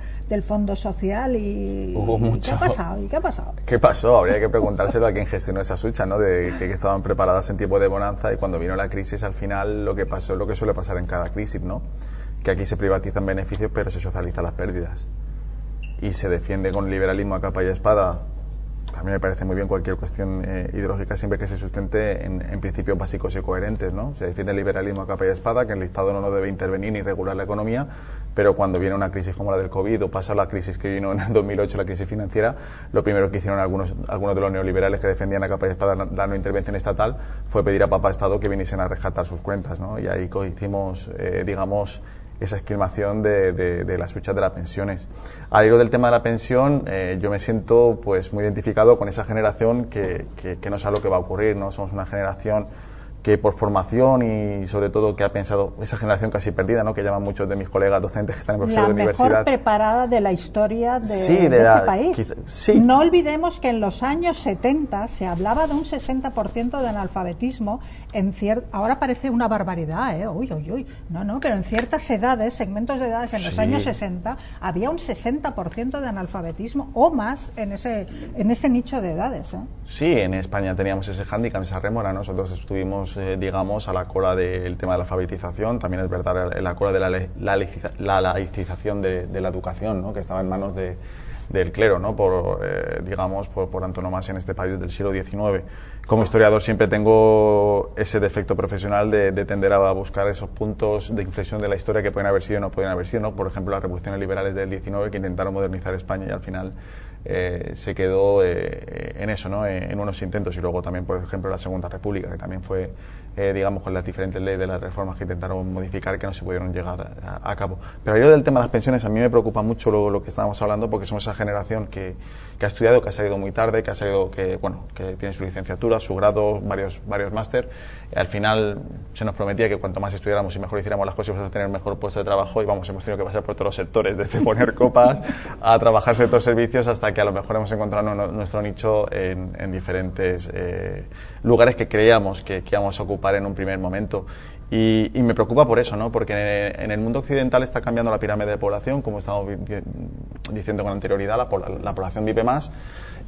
Fondo Social, y hubo mucho. ¿Qué ha pasado? ¿Qué pasó? Habría que preguntárselo a quien gestionó esas huchas, ¿no?, de que estaban preparadas en tiempo de bonanza, y cuando vino la crisis, al final lo que pasó es lo que suele pasar en cada crisis, ¿no?, que aquí se privatizan beneficios pero se socializan las pérdidas y se defiende con liberalismo a capa y espada. A mí me parece muy bien cualquier cuestión ideológica, siempre que se sustente en principios básicos y coherentes, ¿no? Se defiende el liberalismo a capa y espada, que el Estado no debe intervenir ni regular la economía, pero cuando viene una crisis como la del COVID, o pasa la crisis que vino en el 2008, la crisis financiera, lo primero que hicieron algunos de los neoliberales que defendían a capa y espada la no intervención estatal fue pedir a Papa Estado que viniesen a rescatar sus cuentas, ¿no? Y ahí hicimos, digamos, esa exclamación de las huchas de las pensiones. Al hilo del tema de la pensión, yo me siento pues muy identificado con esa generación que no sabe lo que va a ocurrir, ¿no? Somos una generación que por formación y sobre todo que ha pensado, esa generación casi perdida, ¿no?, que llaman muchos de mis colegas docentes que están en profesores de universidad. La mejor preparada de la historia de este país. Sí. No olvidemos que en los años 70 se hablaba de un 60% de analfabetismo. Ahora parece una barbaridad, ¿eh? Uy. No, pero en ciertas edades, segmentos de edades, en los años 60, había un 60% de analfabetismo o más en ese nicho de edades, ¿eh? Sí, en España teníamos ese hándicap, esa rémora. Nosotros estuvimos, digamos, a la cola del tema de la alfabetización, también es verdad, a la cola de la laicización de la educación, ¿no?, que estaba en manos del clero, ¿no?, por antonomasia en este país del siglo XIX. Como historiador siempre tengo ese defecto profesional de tender a buscar esos puntos de inflexión de la historia que pueden haber sido y no pueden haber sido, ¿no? Por ejemplo, las revoluciones liberales del XIX, que intentaron modernizar España y al final se quedó en eso, ¿no?, en unos intentos. Y luego también, por ejemplo, la Segunda República, que también fue, digamos, con las diferentes leyes de las reformas que intentaron modificar, que no se pudieron llegar a cabo. Pero yo del tema de las pensiones, a mí me preocupa mucho lo que estábamos hablando, porque somos esa generación que ha estudiado, que ha salido muy tarde, que tiene su licenciatura, su grado, varios máster. Al final se nos prometía que cuanto más estudiáramos y mejor hiciéramos las cosas íbamos a tener mejor puesto de trabajo, y hemos tenido que pasar por todos los sectores, desde poner copas a trabajar sector servicios, hasta que a lo mejor hemos encontrado nuestro nicho en diferentes lugares que creíamos que íbamos a ocupar en un primer momento. Y me preocupa por eso, ¿no?, porque en el mundo occidental está cambiando la pirámide de población, como estamos diciendo con anterioridad, la población vive más,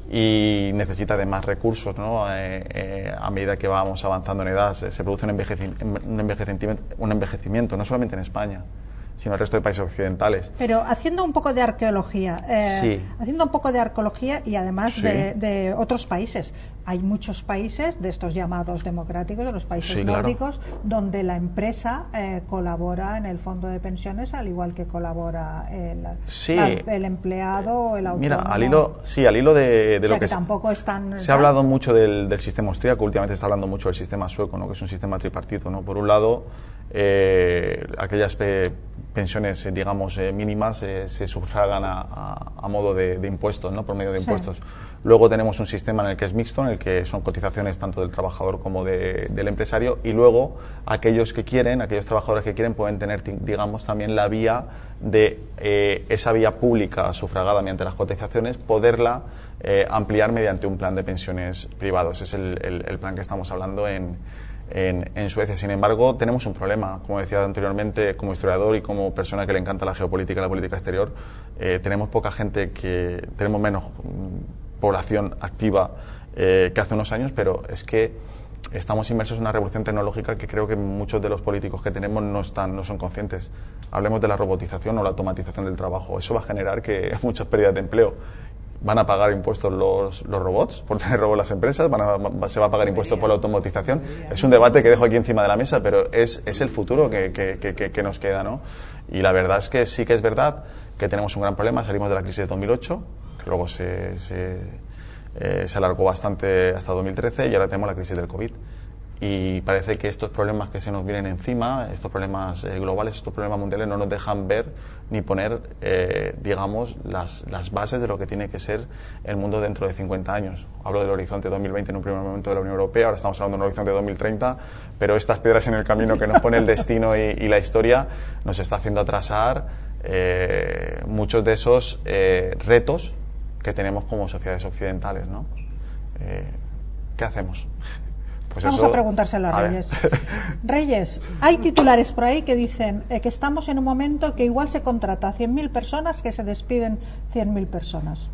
y necesita de más recursos, ¿no? A medida que vamos avanzando en edad se produce un envejecimiento, no solamente en España, sino en el resto de países occidentales. Pero haciendo un poco de arqueología, Sí. haciendo un poco de arqueología y además Sí. de otros países. Hay muchos países de estos llamados democráticos, de los países Sí, claro. nórdicos, donde la empresa colabora en el fondo de pensiones, al igual que colabora Sí. el empleado o el autónomo. Mira, al hilo de O sea, lo que tampoco están... se ha hablado mucho del sistema austríaco, últimamente se está hablando mucho del sistema sueco, ¿no? Que es un sistema tripartito, ¿no? Por un lado, aquellas pensiones, digamos, mínimas se sufragan a modo de impuestos, ¿no? Por medio de impuestos. Luego tenemos un sistema en el que es mixto, en el que son cotizaciones tanto del trabajador como del empresario, y luego aquellos trabajadores que quieren pueden tener, digamos, también la vía de esa vía pública sufragada mediante las cotizaciones, poderla ampliar mediante un plan de pensiones privados. Es el plan que estamos hablando en Suecia. Sin embargo, tenemos un problema. Como decía anteriormente, como historiador y como persona que le encanta la geopolítica y la política exterior, tenemos poca gente tenemos menos población activa que hace unos años, pero es que estamos inmersos en una revolución tecnológica que creo que muchos de los políticos que tenemos no son conscientes. Hablemos de la robotización o la automatización del trabajo. Eso va a generar que muchas pérdidas de empleo. ¿Van a pagar impuestos los robots por tener robots las empresas? ¿Se va a pagar impuestos por la automatización? Es un debate que dejo aquí encima de la mesa, pero es el futuro que nos queda, ¿no? Y la verdad es que sí que es verdad que tenemos un gran problema. Salimos de la crisis de 2008, que luego se alargó bastante hasta 2013, y ahora tenemos la crisis del COVID. Y parece que estos problemas que se nos vienen encima, estos problemas globales, estos problemas mundiales, no nos dejan ver ni poner, digamos, las bases de lo que tiene que ser el mundo dentro de 50 años. Hablo del horizonte 2020 en un primer momento de la Unión Europea, ahora estamos hablando de un horizonte 2030, pero estas piedras en el camino que nos pone el destino y la historia nos está haciendo atrasar muchos de esos retos que tenemos como sociedades occidentales, ¿no? ¿Qué hacemos? Pues vamos a preguntárselo a Reyes. Reyes, hay titulares por ahí que dicen que estamos en un momento que igual se contrata a 100.000 personas, que se despiden 100.000 personas.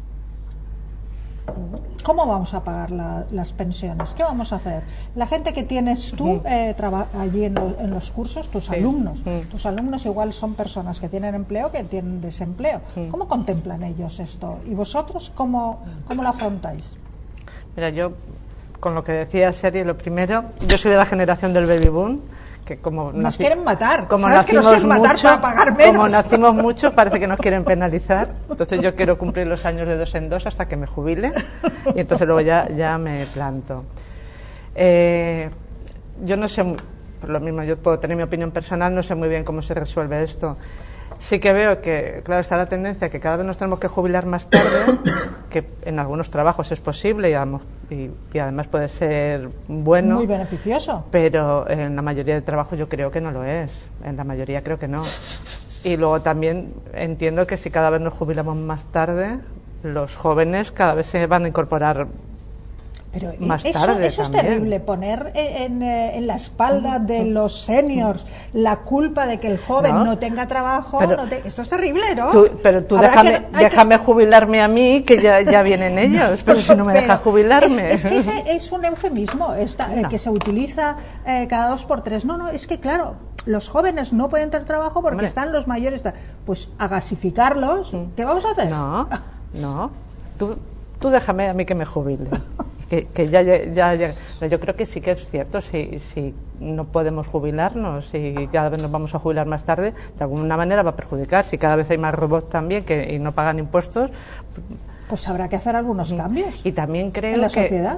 ¿Cómo vamos a pagar las pensiones? ¿Qué vamos a hacer? La gente que tienes tú allí en los cursos, tus alumnos igual son personas que tienen empleo, que tienen desempleo. ¿Cómo contemplan ellos esto? ¿Y vosotros cómo lo afrontáis? Mira, yo, con lo que decía Sergi, lo primero, yo soy de la generación del baby boom, que como nos quieren matar. Como ¿Sabes que nos quieren matar para pagar menos? Como nacimos muchos, parece que nos quieren penalizar. Entonces yo quiero cumplir los años de 2 en 2 hasta que me jubile, y entonces luego ya me planto. Yo no sé, por lo mismo, yo puedo tener mi opinión personal, no sé muy bien cómo se resuelve esto. Sí que veo que, claro, está la tendencia que cada vez nos tenemos que jubilar más tarde, que en algunos trabajos es posible y además puede ser bueno. Muy beneficioso. Pero en la mayoría de trabajos yo creo que no lo es. En la mayoría creo que no. Y luego también entiendo que si cada vez nos jubilamos más tarde, los jóvenes cada vez se van a incorporar pero más tarde. Eso es terrible, poner en la espalda de los seniors la culpa de que el joven no tenga trabajo. Esto es terrible, ¿no? Pero tú déjame jubilarme a mí, que ya vienen ellos, pero si no me dejas jubilarme. Es que ese es un eufemismo que se utiliza cada 2 por 3. No, es que claro, los jóvenes no pueden tener trabajo porque están los mayores. Pues a gasificarlos, ¿qué vamos a hacer? No. Tú déjame a mí que me jubile. Que ya, yo creo que sí que es cierto, si no podemos jubilarnos y cada vez nos vamos a jubilar más tarde, de alguna manera va a perjudicar. Si cada vez hay más robots también y no pagan impuestos, pues habrá que hacer algunos cambios. Y también creo en la sociedad.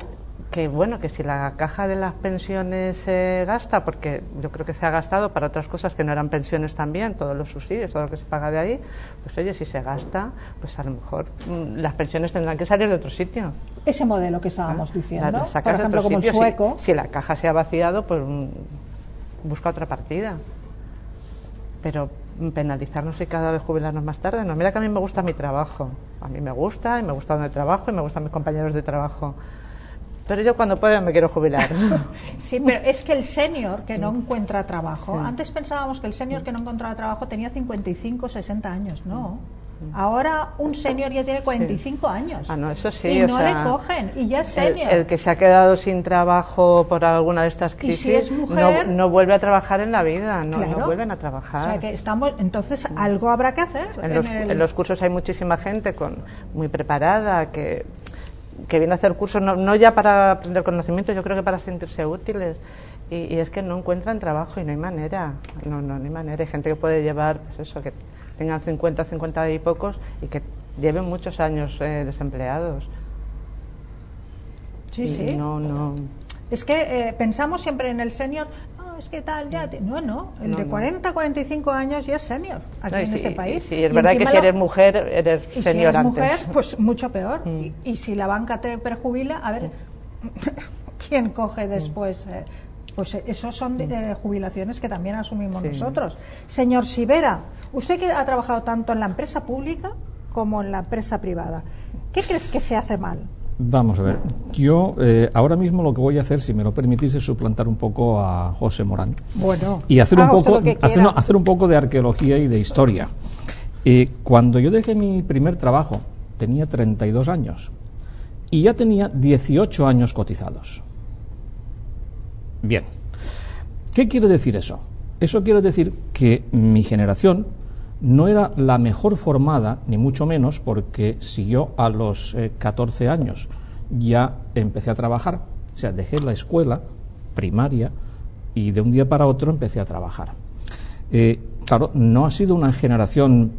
Que si la caja de las pensiones se gasta, porque yo creo que se ha gastado para otras cosas que no eran pensiones también, todos los subsidios, todo lo que se paga de ahí, pues oye, si se gasta, pues a lo mejor las pensiones tendrán que salir de otro sitio. Ese modelo que estábamos diciendo, por ejemplo, como el sueco. Si la caja se ha vaciado, pues busca otra partida. Pero penalizarnos y cada vez jubilarnos más tarde, no. Mira que a mí me gusta mi trabajo, a mí me gusta, y me gusta donde trabajo, y me gustan mis compañeros de trabajo. Pero yo cuando pueda me quiero jubilar. Sí, pero es que el senior que no encuentra trabajo, antes pensábamos que el senior que no encontraba trabajo tenía 55, 60 años, no. Ahora un senior ya tiene 45 años. Ah, no, eso sí. Y o no sea, le cogen, y ya es senior. El que se ha quedado sin trabajo por alguna de estas crisis, si es mujer, no vuelve a trabajar en la vida, no claro, vuelven a trabajar. O sea que estamos, entonces algo habrá que hacer. En los cursos hay muchísima gente muy preparada que viene a hacer cursos no ya para aprender conocimientos, yo creo que para sentirse útiles. Y es que no encuentran trabajo y no hay manera. No hay manera. Hay gente que puede llevar, pues eso, que tengan 50 y pocos y que lleven muchos años desempleados. Sí, y sí. No. Es que pensamos siempre en el senior. Es que tal, ya. El de 40, 45 años ya es senior aquí en este país. Sí, es verdad que si eres mujer, eres senior si eres antes. mujer, pues mucho peor. Y si la banca te prejubila, a ver, ¿quién coge después? Pues esos son jubilaciones que también asumimos nosotros. Señor Sivera, usted que ha trabajado tanto en la empresa pública como en la empresa privada, ¿qué crees que se hace mal? Vamos a ver, yo ahora mismo lo que voy a hacer, si me lo permitís, es suplantar un poco a José Morán. Bueno, y hacer un poco de arqueología y de historia. Cuando yo dejé mi primer trabajo, tenía 32 años y ya tenía 18 años cotizados. Bien, ¿qué quiere decir eso? Eso quiere decir que mi generación no era la mejor formada, ni mucho menos, porque si yo a los 14 años ya empecé a trabajar, o sea, dejé la escuela primaria y de un día para otro empecé a trabajar. Claro, no ha sido una generación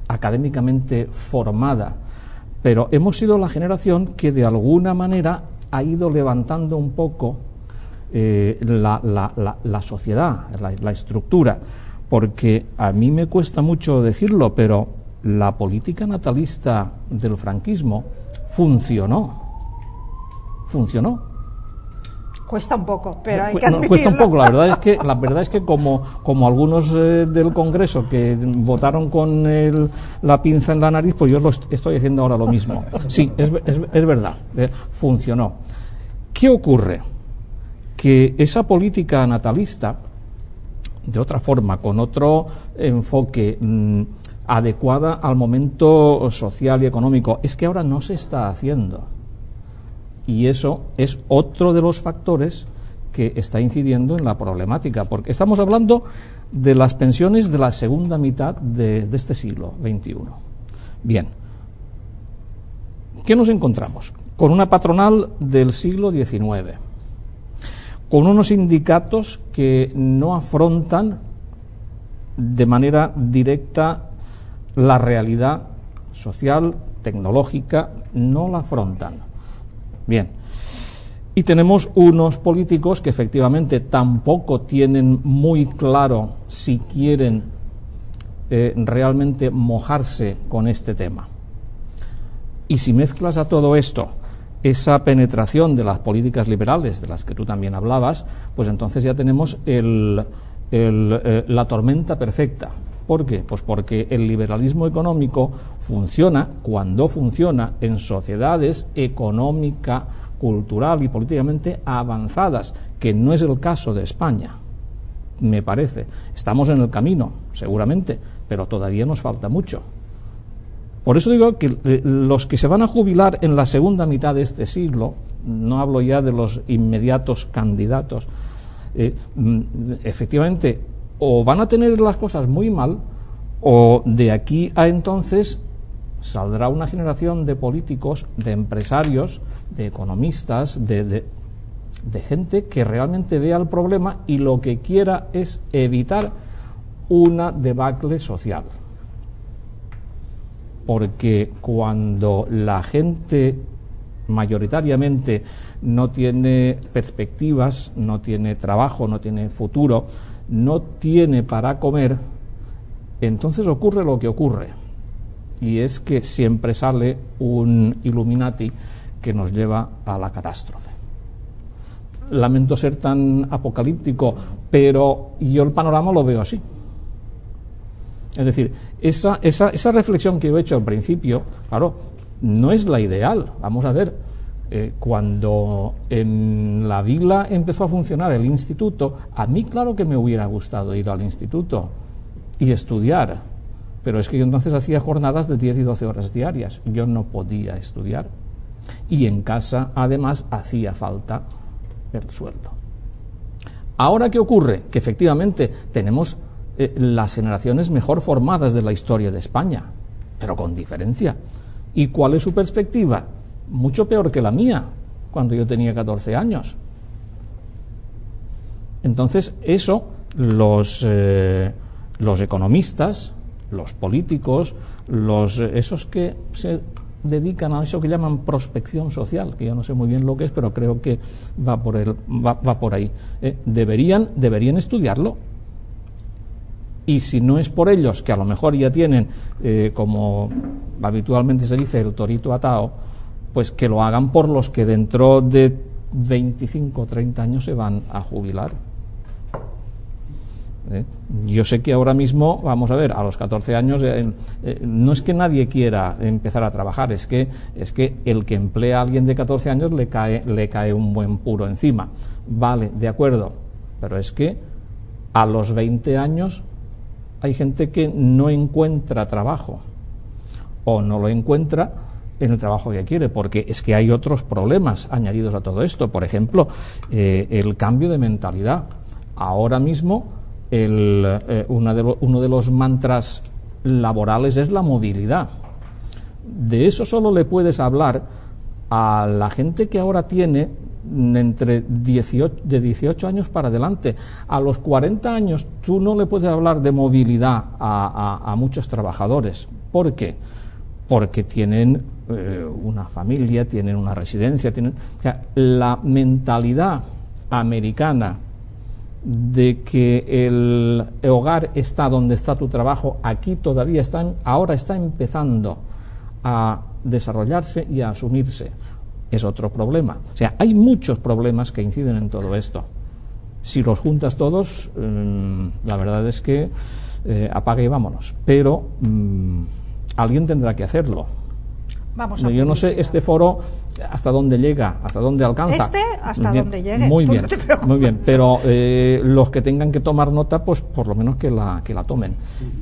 académicamente formada, pero hemos sido la generación que de alguna manera ha ido levantando un poco la sociedad, la estructura, porque a mí me cuesta mucho decirlo, pero la política natalista del franquismo funcionó. Cuesta un poco, pero hay que admitirlo. Cuesta un poco, la verdad es que como algunos del Congreso que votaron con la pinza en la nariz, pues yo estoy haciendo ahora lo mismo. Sí, es verdad, funcionó. ¿Qué ocurre? Que esa política natalista, de otra forma, con otro enfoque adecuada al momento social y económico, es que ahora no se está haciendo. Y eso es otro de los factores que está incidiendo en la problemática, porque estamos hablando de las pensiones de la segunda mitad de este siglo XXI. Bien, ¿qué nos encontramos? Con una patronal del siglo XIX, con unos sindicatos que no afrontan de manera directa la realidad social, tecnológica, no la afrontan. Bien, y tenemos unos políticos que efectivamente tampoco tienen muy claro si quieren realmente mojarse con este tema. Y si mezclas a todo esto esa penetración de las políticas liberales, de las que tú también hablabas, pues entonces ya tenemos la tormenta perfecta. ¿Por qué? Pues porque el liberalismo económico funciona cuando funciona en sociedades económica, cultural y políticamente avanzadas, que no es el caso de España, me parece. Estamos en el camino, seguramente, pero todavía nos falta mucho. Por eso digo que los que se van a jubilar en la segunda mitad de este siglo, no hablo ya de los inmediatos candidatos, efectivamente o van a tener las cosas muy mal, o de aquí a entonces saldrá una generación de políticos, de empresarios, de economistas, de gente que realmente vea el problema y lo que quiera es evitar una debacle social. Porque cuando la gente mayoritariamente no tiene perspectivas, no tiene trabajo, no tiene futuro, no tiene para comer, entonces ocurre lo que ocurre. Y es que siempre sale un Illuminati que nos lleva a la catástrofe. Lamento ser tan apocalíptico, pero yo el panorama lo veo así. Es decir, esa reflexión que yo he hecho al principio, claro, no es la ideal. Vamos a ver, cuando en la vila empezó a funcionar el instituto, a mí claro que me hubiera gustado ir al instituto y estudiar, Pero es que yo entonces hacía jornadas de 10 y 12 horas diarias. Yo no podía estudiar. Y en casa, además, hacía falta el sueldo. Ahora, ¿qué ocurre? Que efectivamente tenemos las generaciones mejor formadas de la historia de España, pero con diferencia. ¿Y cuál es su perspectiva? Mucho peor que la mía, cuando yo tenía 14 años. Entonces, eso, los economistas, los políticos, esos que se dedican a eso que llaman prospección social, que yo no sé muy bien lo que es, pero creo que va por ahí. Deberían estudiarlo. Y si no es por ellos, que a lo mejor ya tienen, como habitualmente se dice, el torito atado, pues que lo hagan por los que dentro de 25 o 30 años se van a jubilar. Yo sé que ahora mismo, vamos a ver, a los 14 años no es que nadie quiera empezar a trabajar, es que el que emplea a alguien de 14 años le cae un buen puro encima. Vale, de acuerdo, pero es que a los 20 años hay gente que no encuentra trabajo o no lo encuentra en el trabajo que quiere, porque es que hay otros problemas añadidos a todo esto. Por ejemplo, el cambio de mentalidad. Ahora mismo uno de los mantras laborales es la movilidad. De eso solo le puedes hablar a la gente que ahora tiene de 18 años para adelante. A los 40 años tú no le puedes hablar de movilidad a muchos trabajadores. ¿Por qué? Porque tienen una familia, tienen una residencia, o sea, la mentalidad americana de que el hogar está donde está tu trabajo, aquí todavía ahora está empezando a desarrollarse y a asumirse. Es otro problema. O sea, hay muchos problemas que inciden en todo esto. Si los juntas todos, la verdad es que apaga y vámonos. Pero alguien tendrá que hacerlo. Yo no sé este foro hasta dónde llega, hasta dónde alcanza. Hasta donde llegue. Muy bien, muy bien. Pero los que tengan que tomar nota, pues por lo menos que la tomen.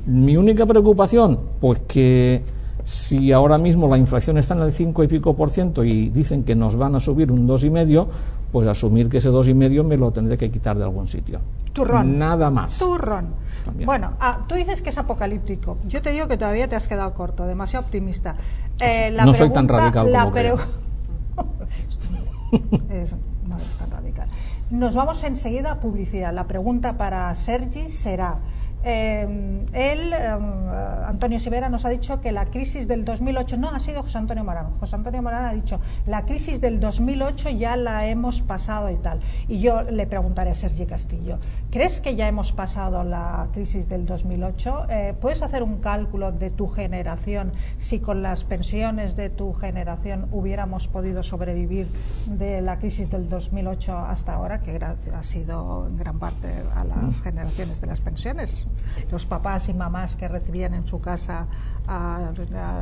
Mi única preocupación, pues que si ahora mismo la inflación está en el 5 y pico % y dicen que nos van a subir un 2,5, pues asumir que ese 2,5 me lo tendré que quitar de algún sitio. Turrón. Nada más. Turrón. También. Bueno, tú dices que es apocalíptico. Yo te digo que todavía te has quedado corto, demasiado optimista. No soy tan radical como creo. No es tan radical. Nos vamos enseguida a publicidad. La pregunta para Sergi será... Antonio Sivera nos ha dicho que la crisis del 2008, no ha sido José Antonio Morán ha dicho, la crisis del 2008 ya la hemos pasado y tal. Y yo le preguntaré a Sergi Castillo, ¿crees que ya hemos pasado la crisis del 2008? ¿Puedes hacer un cálculo de tu generación, si con las pensiones de tu generación hubiéramos podido sobrevivir de la crisis del 2008 hasta ahora, que ha sido en gran parte a las generaciones de las pensiones? Los papás y mamás que recibían en su casa a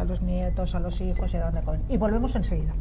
los nietos, a los hijos y a dónde comen. Y volvemos enseguida.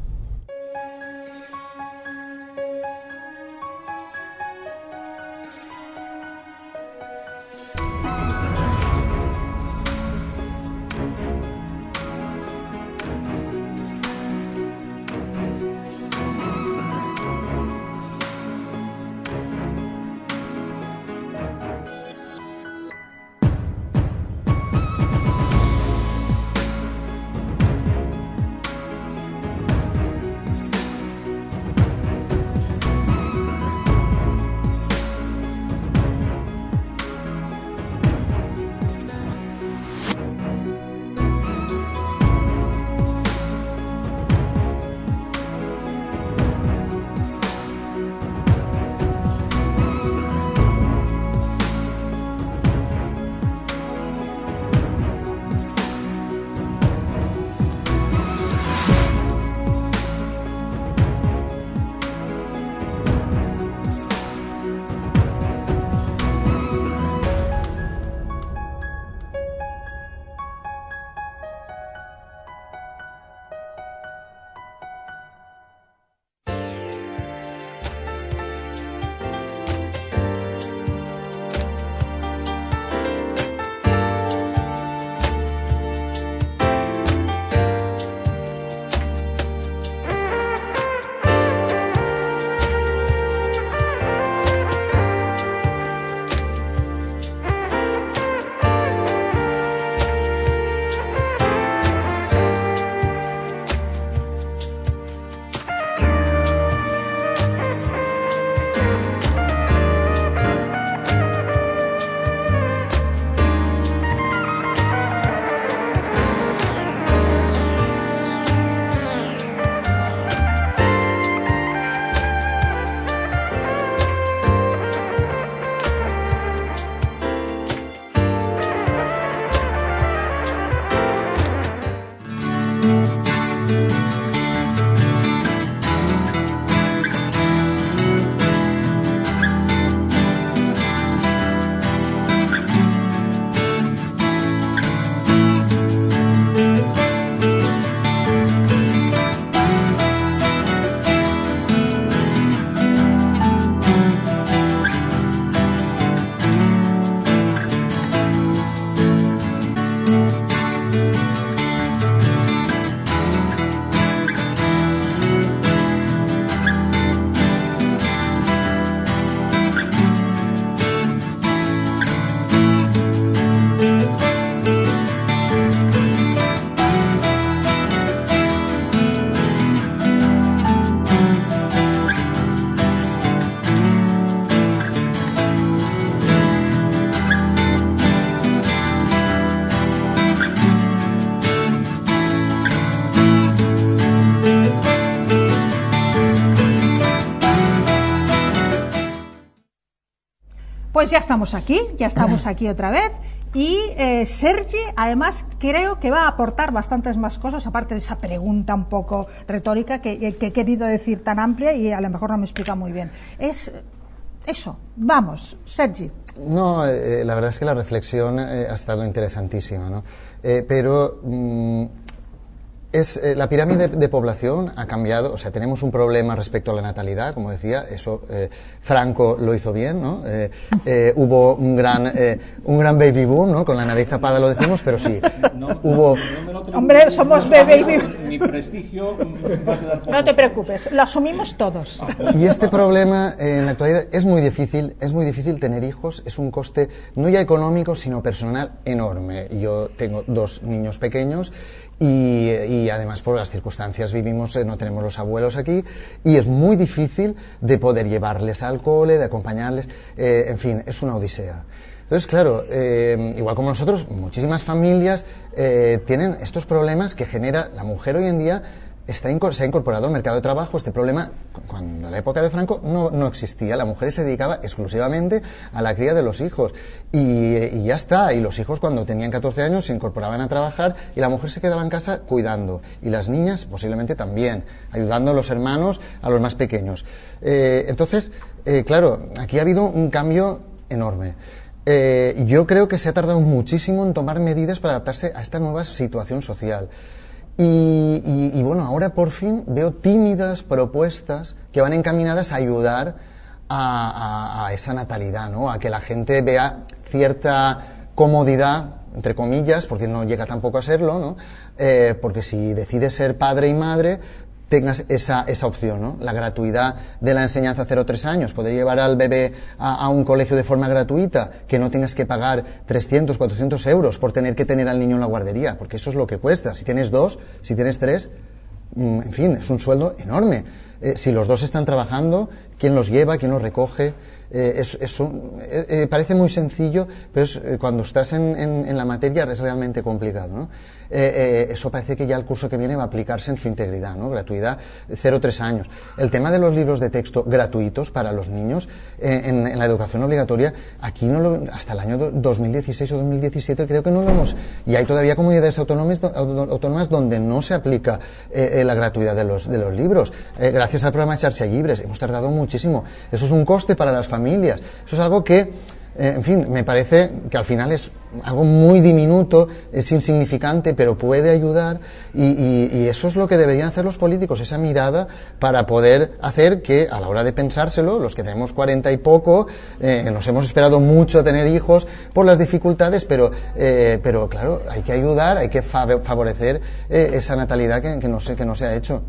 Pues ya estamos aquí otra vez. Y Sergi, además, creo que va a aportar bastantes más cosas, aparte de esa pregunta un poco retórica que he querido decir tan amplia y a lo mejor no me explica muy bien. Es eso. Vamos, Sergi. No, la verdad es que la reflexión ha estado interesantísima, ¿no? Pero la pirámide de población ha cambiado, o sea, tenemos un problema respecto a la natalidad, como decía, eso Franco lo hizo bien, ¿no? Hubo un gran baby boom, ¿no? Con la nariz tapada lo decimos, pero sí, hubo... Hombre, somos baby boom. Mi prestigio va a quedar No te preocupes, lo asumimos todos. Y este problema en la actualidad es muy difícil tener hijos, es un coste no ya económico, sino personal enorme. Yo tengo 2 niños pequeños y además por las circunstancias vivimos, no tenemos los abuelos aquí y es muy difícil de poder llevarles al cole, de acompañarles, en fin, es una odisea. Entonces, claro, igual como nosotros, muchísimas familias tienen estos problemas que genera la mujer hoy en día. Se ha incorporado al mercado de trabajo este problema. Cuando en la época de Franco no existía, la mujer se dedicaba exclusivamente a la cría de los hijos y ya está, y los hijos cuando tenían 14 años se incorporaban a trabajar y la mujer se quedaba en casa cuidando, y las niñas posiblemente también, ayudando a los hermanos, a los más pequeños. Entonces, claro, aquí ha habido un cambio enorme. Yo creo que se ha tardado muchísimo en tomar medidas para adaptarse a esta nueva situación social. Y bueno, ahora por fin veo tímidas propuestas que van encaminadas a ayudar a esa natalidad, ¿no? A que la gente vea cierta comodidad, entre comillas, porque no llega tampoco a serlo, ¿no? Porque si decides ser padre y madre, tengas esa opción, ¿no? La gratuidad de la enseñanza 0-3 años, poder llevar al bebé a un colegio de forma gratuita, que no tengas que pagar 300, 400 euros por tener que tener al niño en la guardería, porque eso es lo que cuesta. Si tienes 2, si tienes 3, en fin, es un sueldo enorme. Si los 2 están trabajando, ¿quién los lleva? ¿Quién los recoge? Parece muy sencillo, pero cuando estás en la materia es realmente complicado, ¿no? Eso parece que ya el curso que viene va a aplicarse en su integridad, ¿no? Gratuidad 0-3 años. El tema de los libros de texto gratuitos para los niños en la educación obligatoria, aquí hasta el año 2016 o 2017 creo que no lo hemos, y hay todavía comunidades autónomas donde no se aplica la gratuidad de los libros. Gracias al programa Xarxa Llibres hemos tardado muchísimo. Eso es un coste para las familias. Eso es algo que, en fin, me parece que al final es algo muy diminuto, es insignificante, pero puede ayudar y eso es lo que deberían hacer los políticos, esa mirada para poder hacer que a la hora de pensárselo, los que tenemos 40 y poco, nos hemos esperado mucho a tener hijos por las dificultades, pero claro, hay que ayudar, hay que favorecer esa natalidad que no se ha hecho.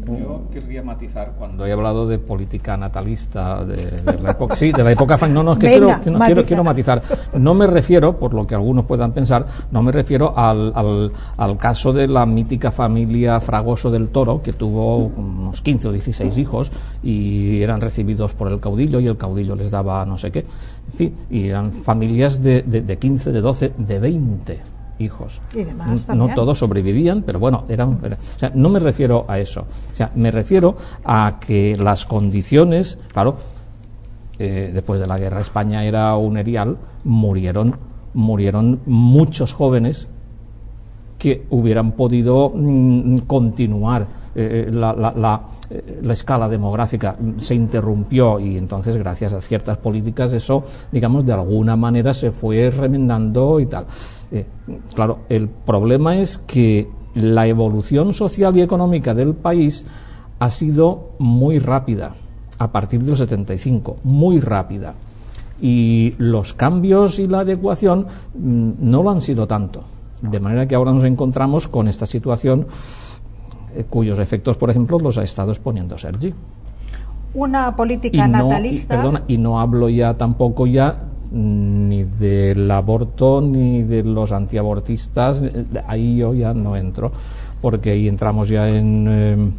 Yo querría matizar cuando he hablado de política natalista de la época, sí, de la época Franco. No, es que quiero matizar. No me refiero, por lo que algunos puedan pensar, no me refiero al caso de la mítica familia Fragoso del Toro, que tuvo unos 15 o 16 hijos y eran recibidos por el caudillo y el caudillo les daba no sé qué. En fin, y eran familias de 15, de 12, de 20 hijos. Y demás, no todos sobrevivían, pero bueno, o sea, no me refiero a eso. O sea, me refiero a que las condiciones, claro, después de la guerra España era un erial, murieron muchos jóvenes que hubieran podido continuar. La escala demográfica se interrumpió y entonces gracias a ciertas políticas eso, digamos, de alguna manera se fue remendando y tal. Claro, el problema es que la evolución social y económica del país ha sido muy rápida a partir del 75, muy rápida, y los cambios y la adecuación no lo han sido tanto, de manera que ahora nos encontramos con esta situación cuyos efectos, por ejemplo, los ha estado exponiendo Sergi. Una política natalista. Y no hablo ya tampoco ni del aborto ni de los antiabortistas, ahí yo ya no entro, porque ahí entramos ya en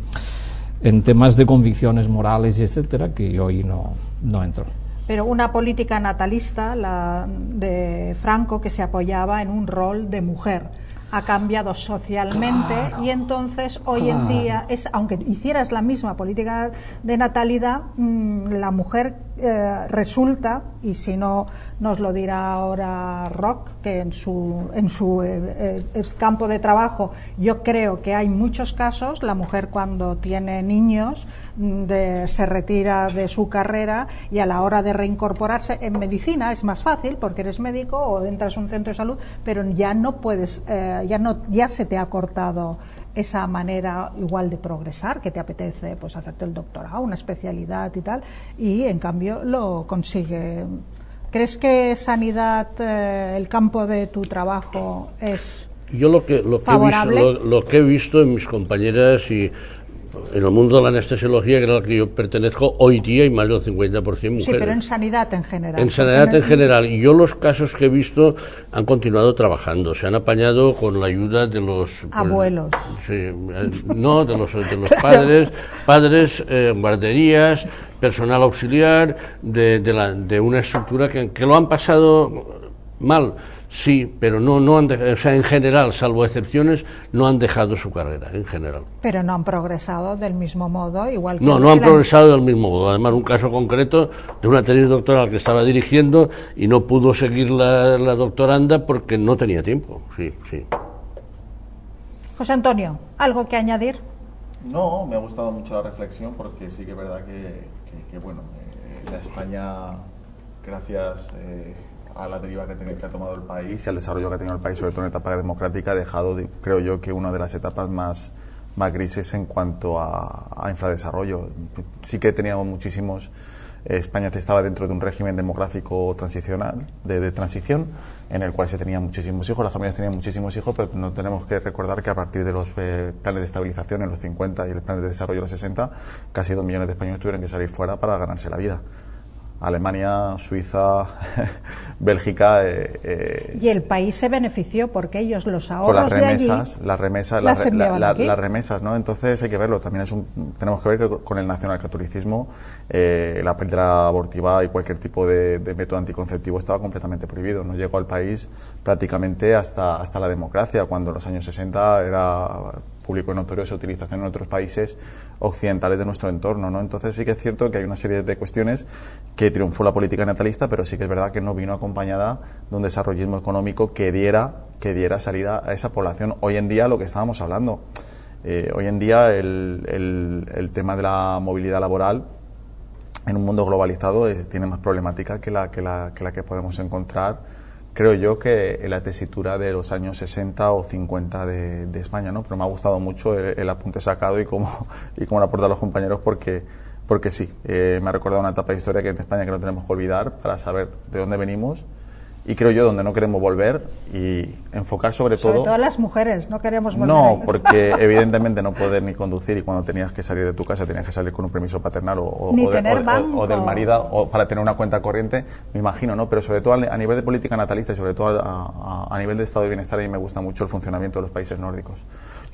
temas de convicciones morales, etcétera, que yo ahí no entro. Pero una política natalista, la de Franco, que se apoyaba en un rol de mujer. ha cambiado socialmente, y entonces hoy en día, aunque hicieras la misma política de natalidad, la mujer resulta, y si no nos lo dirá ahora Roc, que en su campo de trabajo yo creo que hay muchos casos, la mujer cuando tiene niños se retira de su carrera, y a la hora de reincorporarse en medicina es más fácil porque eres médico o entras a un centro de salud, pero ya no puedes, ya se te ha cortado esa manera igual de progresar, que te apetece pues hacerte el doctorado, una especialidad y tal, y en cambio lo consigue. ¿Crees que sanidad, el campo de tu trabajo, es favorable? Lo que he visto en mis compañeras y en el mundo de la anestesiología, que era al que yo pertenezco, hoy día hay más del 50% mujeres. Sí, pero en sanidad en general. En sanidad en general. Y yo los casos que he visto han continuado trabajando. Se han apañado con la ayuda de los... abuelos. Sí, no, de los padres, guarderías, personal auxiliar, de una estructura que lo han pasado mal. Sí, pero no han dejado, o sea, en general, salvo excepciones, no han dejado su carrera, en general. Pero no han progresado del mismo modo, igual que... No han progresado del mismo modo. Además, un caso concreto de una tesis doctoral que estaba dirigiendo y no pudo seguir la doctoranda porque no tenía tiempo. Sí. José Antonio, ¿algo que añadir? No, me ha gustado mucho la reflexión, porque sí que es verdad que bueno, la España, gracias... a la deriva que ha tomado el país y al desarrollo que ha tenido el país, sobre todo en etapa democrática, ha dejado, creo yo, que una de las etapas más grises en cuanto a infradesarrollo. Sí que teníamos muchísimos... España estaba dentro de un régimen demográfico transicional, de transición, en el cual se tenían muchísimos hijos, las familias tenían muchísimos hijos, pero no tenemos que recordar que a partir de los planes de estabilización en los 50 y el plan de desarrollo en los 60, casi 2 millones de españoles tuvieron que salir fuera para ganarse la vida. Alemania, Suiza, Bélgica... y el país se benefició porque ellos los ahorros con las remesas, ¿no? Entonces hay que verlo. También tenemos que ver que con el nacionalcatolicismo la pérdida abortiva y cualquier tipo de método anticonceptivo estaba completamente prohibido. No llegó al país prácticamente hasta la democracia, cuando en los años 60 era público y notorio su utilización en otros países occidentales de nuestro entorno, ¿no? Entonces sí que es cierto que hay una serie de cuestiones que triunfó la política natalista, pero sí que es verdad que no vino acompañada de un desarrollismo económico que diera salida a esa población. Hoy en día, lo que estábamos hablando, hoy en día el tema de la movilidad laboral en un mundo globalizado tiene más problemática que la que podemos encontrar, creo yo, que en la tesitura de los años 60 o 50 de España, ¿no? Pero me ha gustado mucho el apunte sacado y cómo lo aportan los compañeros, porque sí, me ha recordado una etapa de historia que en España que no tenemos que olvidar para saber de dónde venimos y, creo yo, dónde no queremos volver, y enfocar sobre todo las mujeres no queremos volver. No, porque evidentemente no poder ni conducir, y cuando tenías que salir de tu casa tenías que salir con un permiso paternal o del marido, o para tener una cuenta corriente, me imagino, ¿no? Pero sobre todo a nivel de política natalista y sobre todo a nivel de estado de bienestar, a mí me gusta mucho el funcionamiento de los países nórdicos.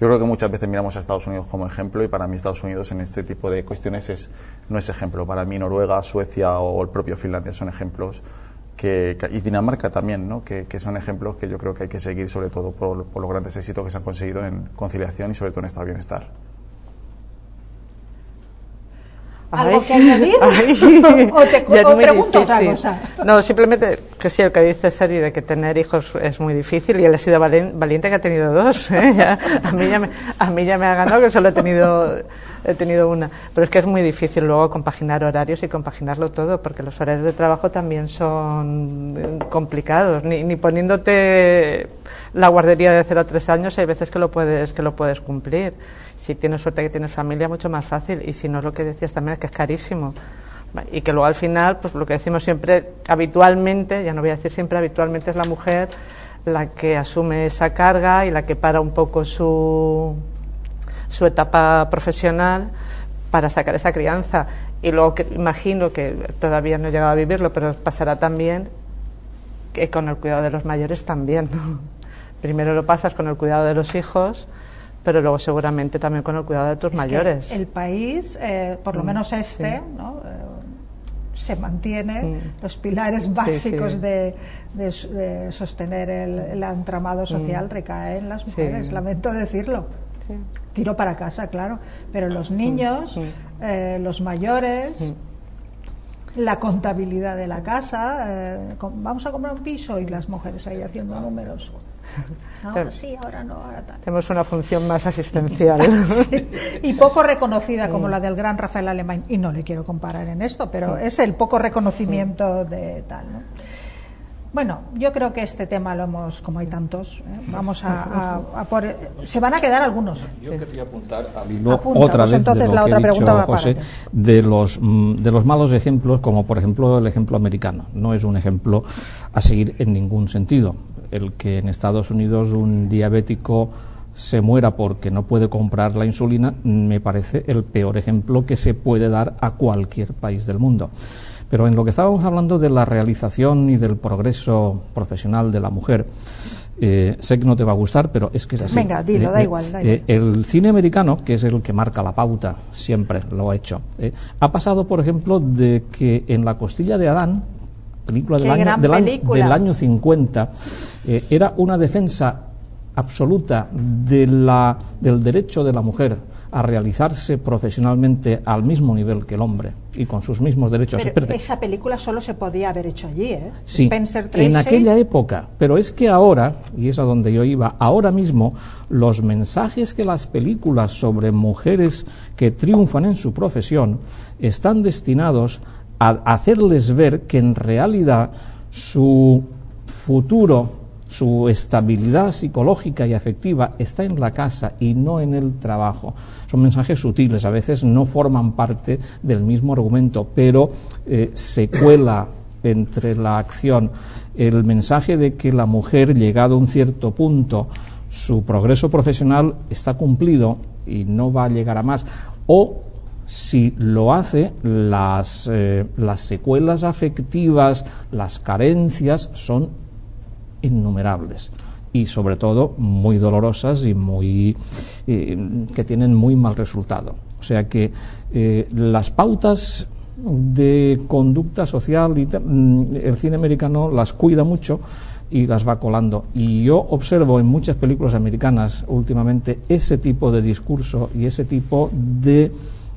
Yo creo que muchas veces miramos a Estados Unidos como ejemplo, y para mí Estados Unidos en este tipo de cuestiones no es ejemplo. Para mí Noruega, Suecia o el propio Finlandia son ejemplos y Dinamarca también, ¿no? Que son ejemplos que yo creo que hay que seguir, sobre todo por los grandes éxitos que se han conseguido en conciliación y sobre todo en estado de bienestar. ¿Algo que añadir? ¿O pregunto otra cosa? No, simplemente que sí, el que dice Seri de que tener hijos es muy difícil, y él ha sido valiente, que ha tenido 2. A mí ya me ha ganado, que solo he tenido una. Pero es que es muy difícil luego compaginar horarios y compaginarlo todo, porque los horarios de trabajo también son complicados. Ni poniéndote la guardería de 0 a 3 años hay veces que lo puedes cumplir. Si tienes suerte que tienes familia, mucho más fácil, y si no, lo que decías también es que es carísimo, y que luego al final, pues lo que decimos siempre, habitualmente, ya no voy a decir siempre, habitualmente es la mujer la que asume esa carga y la que para un poco su etapa profesional para sacar esa crianza. Y luego imagino que todavía no he llegado a vivirlo, pero pasará también que con el cuidado de los mayores también, ¿no? Primero lo pasas con el cuidado de los hijos, pero luego seguramente también con el cuidado de tus mayores. El país, por lo menos ¿no? se mantiene, los pilares básicos de sostener el entramado social recaen en las mujeres, lamento decirlo. Tiro para casa, claro, pero los niños, los mayores, la contabilidad de la casa, vamos a comprar un piso y las mujeres ahí haciendo números. Ahora sí, ahora no, ahora tal. Tenemos una función más asistencial. Sí, y poco reconocida como la del gran Rafael Alemán, y no le quiero comparar en esto, pero es el poco reconocimiento de tal, ¿no? Bueno, yo creo que este tema lo hemos, como hay tantos, vamos a por, se van a quedar algunos. Yo quería apuntar al hilo otra vez entonces de lo la que otra he pregunta dicho, va para José, ti. de los malos ejemplos, como por ejemplo el ejemplo americano. No es un ejemplo a seguir en ningún sentido. El que en Estados Unidos un diabético se muera porque no puede comprar la insulina me parece el peor ejemplo que se puede dar a cualquier país del mundo. Pero en lo que estábamos hablando de la realización y del progreso profesional de la mujer, sé que no te va a gustar, pero es que es así. Venga, dilo, da igual. El cine americano, que es el que marca la pauta, siempre lo ha hecho, ha pasado, por ejemplo, de que en La costilla de Adán, película del año 50, era una defensa absoluta del derecho de la mujer a realizarse profesionalmente al mismo nivel que el hombre y con sus mismos derechos. Pero esa película solo se podía haber hecho allí, ¿eh? Sí, Spencer Tracy. En aquella época, pero es que ahora, y es a donde yo iba, ahora mismo los mensajes que las películas sobre mujeres que triunfan en su profesión están destinados a hacerles ver que en realidad su futuro, su estabilidad psicológica y afectiva está en la casa y no en el trabajo. Son mensajes sutiles, a veces no forman parte del mismo argumento, pero se cuela entre la acción el mensaje de que la mujer, llegado a un cierto punto, su progreso profesional está cumplido y no va a llegar a más, o si lo hace, las secuelas afectivas, las carencias son innumerables y sobre todo muy dolorosas y muy que tienen muy mal resultado. O sea que las pautas de conducta social el cine americano las cuida mucho y las va colando, y yo observo en muchas películas americanas últimamente ese tipo de discurso y ese tipo de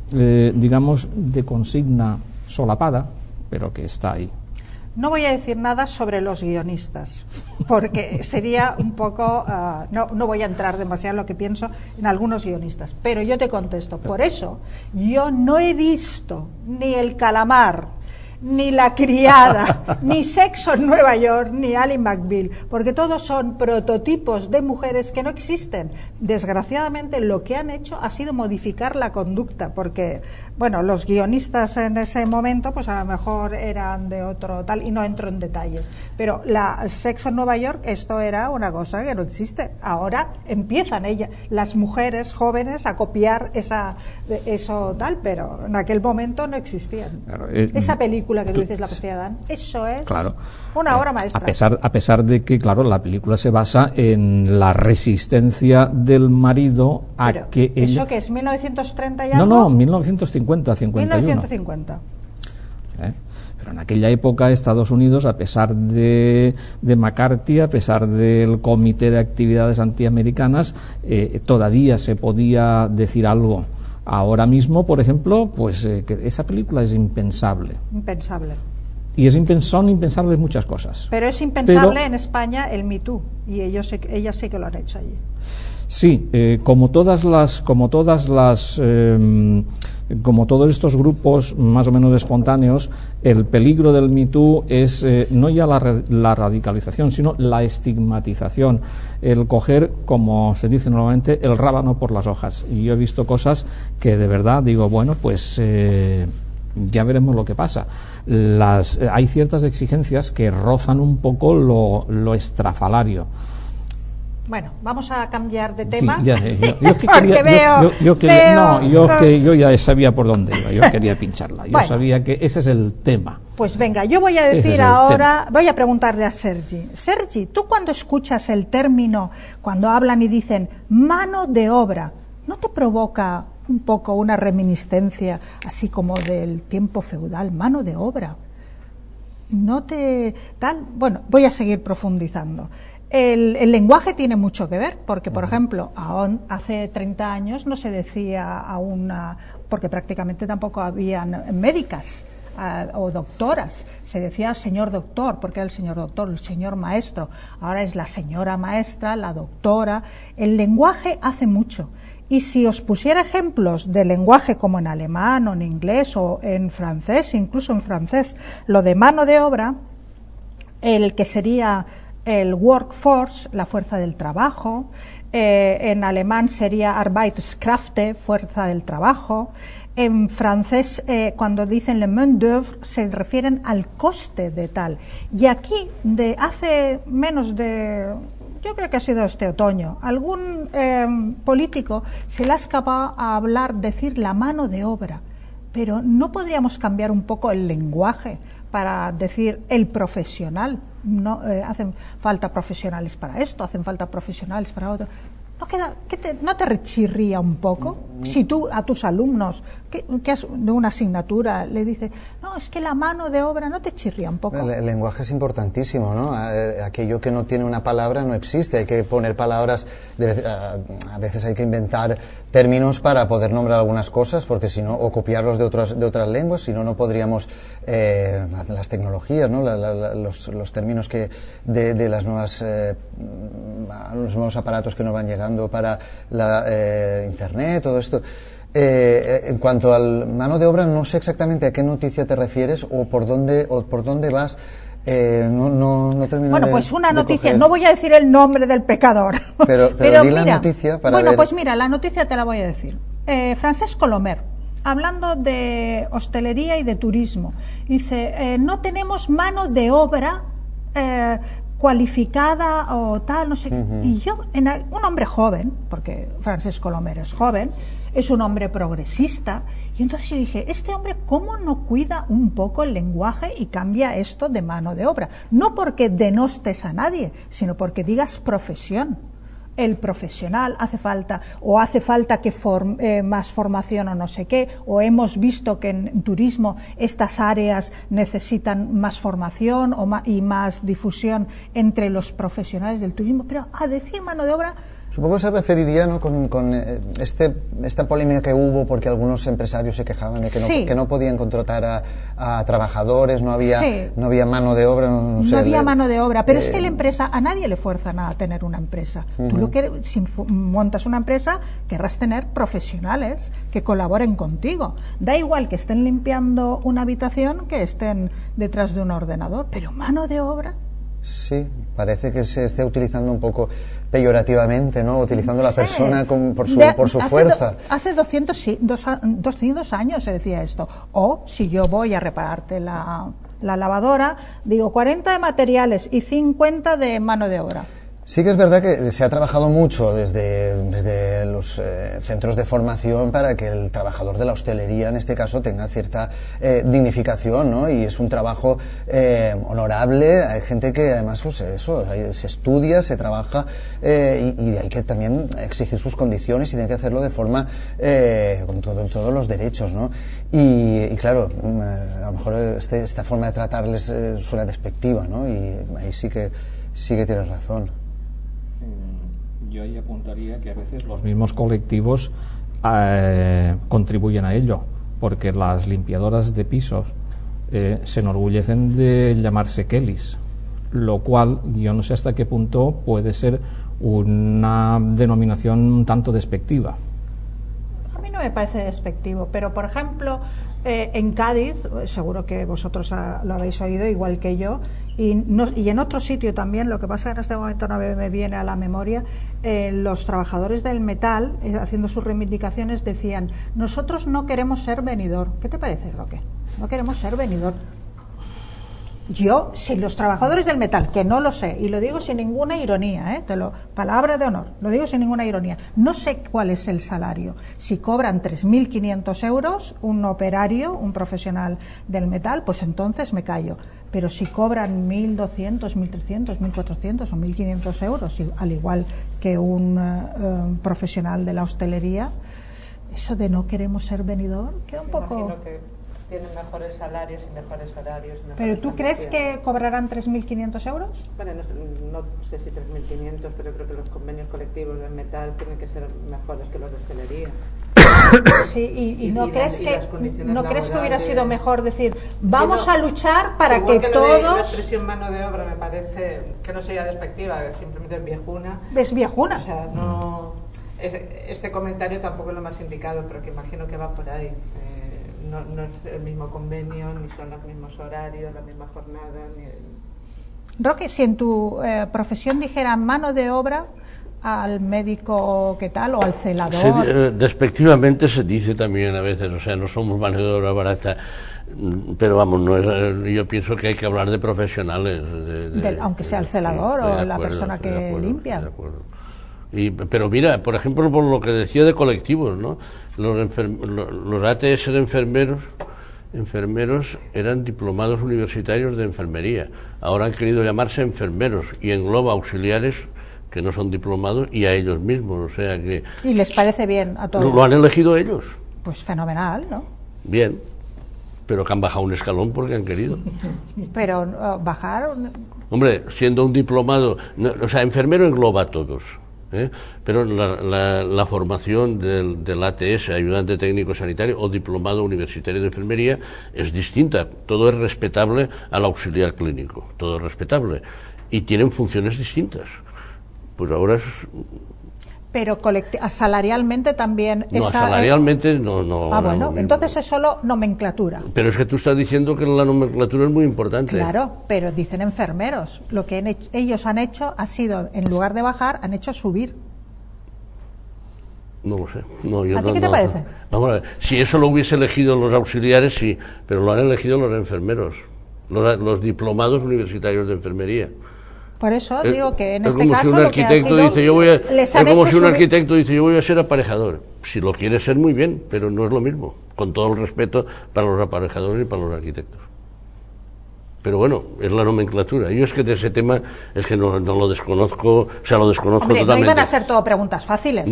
digamos de consigna solapada, pero que está ahí. No voy a decir nada sobre los guionistas, porque sería un poco... no voy a entrar demasiado en lo que pienso en algunos guionistas, pero yo te contesto. Por eso yo no he visto ni El Calamar, ni La Criada, ni Sexo en Nueva York, ni Ally McBeal, porque todos son prototipos de mujeres que no existen. Desgraciadamente lo que han hecho ha sido modificar la conducta, porque bueno, los guionistas en ese momento pues a lo mejor eran de otro tal, y no entro en detalles, pero la Sexo en Nueva York, esto era una cosa que no existe. Ahora empiezan las mujeres jóvenes a copiar eso tal, pero en aquel momento no existían. Claro, esa película que tú dices, La costilla de Adán, eso es claro, una obra maestra. A pesar de que, claro, la película se basa en la resistencia del marido a pero, que ella... ¿eso que es 1930 ya? No, 1950, 51. 1950. Pero en aquella época Estados Unidos, a pesar de McCarthy, a pesar del Comité de Actividades Antiamericanas, todavía se podía decir algo. Ahora mismo, por ejemplo, pues que esa película es impensable. Impensable. Y son impensables muchas cosas. Pero es impensable en España el Me Too, y ellas sí que lo han hecho allí. Sí, como todos estos grupos más o menos espontáneos, el peligro del Me Too es no ya la radicalización, sino la estigmatización, el coger, como se dice normalmente, el rábano por las hojas. Y yo he visto cosas que de verdad digo, bueno, pues ya veremos lo que pasa. Hay ciertas exigencias que rozan un poco lo estrafalario. Bueno, vamos a cambiar de tema. Sí, yo ya sabía por dónde iba, yo quería pincharla. Yo sabía que ese es el tema. Pues venga, yo voy a decir ahora, voy a preguntarle a Sergi. Sergi, tú cuando escuchas el término, cuando hablan y dicen mano de obra, ¿no te provoca un poco una reminiscencia así como del tiempo feudal, mano de obra. No te tal, bueno, voy a seguir profundizando. El lenguaje tiene mucho que ver, porque, por ejemplo, hace 30 años no se decía a una, porque prácticamente tampoco habían médicas o doctoras, se decía señor doctor, porque era el señor doctor, el señor maestro, ahora es la señora maestra, la doctora. El lenguaje hace mucho. Y si os pusiera ejemplos de lenguaje como en alemán o en inglés o en francés, incluso en francés, lo de mano de obra, el que sería el workforce, la fuerza del trabajo, en alemán sería Arbeitskräfte, fuerza del trabajo, en francés cuando dicen le main d'œuvre se refieren al coste de tal. Y aquí, de hace menos de... yo creo que ha sido este otoño, algún político se le ha escapado a hablar, decir la mano de obra, pero ¿no podríamos cambiar un poco el lenguaje para decir el profesional? No hacen falta profesionales para esto, hacen falta profesionales para otro. ¿No te rechirría un poco? Si tú a tus alumnos que has de una asignatura le dices, no, es que la mano de obra, ¿no te chirría un poco? El lenguaje es importantísimo, ¿no? Aquello que no tiene una palabra no existe, hay que poner palabras, a veces hay que inventar términos para poder nombrar algunas cosas, porque si no, o copiarlos de otras lenguas, si no, no podríamos, las tecnologías, ¿no? Los términos de las nuevas, los nuevos aparatos que nos van llegando para la Internet, todo esto. En cuanto al mano de obra, no sé exactamente a qué noticia te refieres o por dónde vas. No termino. Bueno, pues una noticia, no voy a decir el nombre del pecador. Pero di la noticia para bueno, ver. Pues mira, la noticia te la voy a decir. Francesc Colomer, hablando de hostelería y de turismo, dice, no tenemos mano de obra cualificada o tal, no sé. Y yo, un hombre joven, porque Francesc Colomer es joven, es un hombre progresista, y entonces yo dije, este hombre, ¿cómo no cuida un poco el lenguaje y cambia esto de mano de obra? No porque denostes a nadie, sino porque digas profesión. El profesional hace falta que más formación o no sé qué, o hemos visto que en turismo estas áreas necesitan más formación y más difusión entre los profesionales del turismo, pero a decir mano de obra... Supongo que se referiría, ¿no?, con esta polémica que hubo porque algunos empresarios se quejaban de que no podían contratar a trabajadores, no había mano de obra. No había mano de obra, pero es que la empresa, a nadie le fuerza nada tener una empresa. Tú si montas una empresa, querrás tener profesionales que colaboren contigo. Da igual que estén limpiando una habitación que estén detrás de un ordenador, pero mano de obra... Sí, parece que se esté utilizando un poco peyorativamente, ¿no? Utilizando a la persona por su fuerza. Hace 200 años se decía esto. O si yo voy a repararte la lavadora, digo 40 de materiales y 50 de mano de obra. Sí que es verdad que se ha trabajado mucho desde los centros de formación para que el trabajador de la hostelería, en este caso, tenga cierta dignificación, ¿no? Y es un trabajo honorable. Hay gente que además, pues eso, se estudia, se trabaja y hay que también exigir sus condiciones y tiene que hacerlo de forma con todos los derechos, ¿no? Y claro, a lo mejor esta forma de tratarles suena despectiva, ¿no? Y ahí sí que tienes razón. Yo ahí apuntaría que a veces los mismos colectivos contribuyen a ello, porque las limpiadoras de pisos se enorgullecen de llamarse Kellys, lo cual yo no sé hasta qué punto puede ser una denominación un tanto despectiva. A mí no me parece despectivo, pero por ejemplo en Cádiz, seguro que vosotros lo habéis oído igual que yo, y en otro sitio también, lo que pasa es que en este momento no me viene a la memoria, los trabajadores del metal, haciendo sus reivindicaciones, decían, nosotros no queremos ser venidor. ¿Qué te parece, Roque? No queremos ser venidor. Yo, si los trabajadores del metal, que no lo sé, y lo digo sin ninguna ironía, palabra de honor, lo digo sin ninguna ironía, no sé cuál es el salario. Si cobran 3.500 euros un operario, un profesional del metal, pues entonces me callo. Pero si cobran 1.200, 1.300, 1.400 o 1.500 euros, al igual que un profesional de la hostelería, eso de no queremos ser Benidorm, queda un poco... Imagino que tienen mejores salarios y mejores horarios. ¿Pero tú crees que cobrarán 3.500 euros? Bueno, no sé si 3.500, pero creo que los convenios colectivos del metal tienen que ser mejores que los de hostelería. Sí, y no crees que hubiera sido mejor decir, vamos a luchar para que todos... La expresión mano de obra me parece que no sería despectiva, simplemente es viejuna. Es viejuna. O sea, no... Este comentario tampoco es lo más indicado, pero que imagino que va por ahí. No es el mismo convenio, ni son los mismos horarios, la misma jornada. Roque, si en tu profesión dijeran mano de obra al médico, ¿qué tal? O al celador. Despectivamente se dice también a veces, o sea, no somos mano de obra barata, pero vamos, no es, yo pienso que hay que hablar de profesionales. Aunque sea el celador o la persona que limpia. De acuerdo. Pero mira, por ejemplo, por lo que decía de colectivos, ¿no? Los ATS de enfermeros eran diplomados universitarios de enfermería. Ahora han querido llamarse enfermeros y engloba auxiliares que no son diplomados y a ellos mismos, o sea que... ¿Y les parece bien a todos? Lo han elegido ellos. Pues fenomenal, ¿no? Bien, pero que han bajado un escalón porque han querido. Pero bajar... Hombre, siendo un diplomado... o sea, enfermero engloba a todos. Pero la formación del ATS, ayudante técnico sanitario o diplomado universitario de enfermería, es distinta. Todo es respetable al auxiliar clínico, todo es respetable y tienen funciones distintas. Pues ahora es... Pero salarialmente también... No, salarialmente no. Bueno, entonces es solo nomenclatura. Pero es que tú estás diciendo que la nomenclatura es muy importante. Claro, pero dicen enfermeros. Lo que ellos han hecho ha sido, en lugar de bajar, han hecho subir. No lo sé. ¿A ti qué te parece? Vamos a ver, si eso lo hubiese elegido los auxiliares, sí, pero lo han elegido los enfermeros, los diplomados universitarios de enfermería. Por eso digo que en este como caso si un arquitecto dice un arquitecto dice yo voy a ser aparejador. Si lo quiere ser, muy bien, pero no es lo mismo, con todo el respeto para los aparejadores y para los arquitectos. Pero bueno, es la nomenclatura. Yo es que de ese tema es que no lo desconozco, o sea, lo desconozco. Hombre, totalmente. No iban a ser todo preguntas fáciles.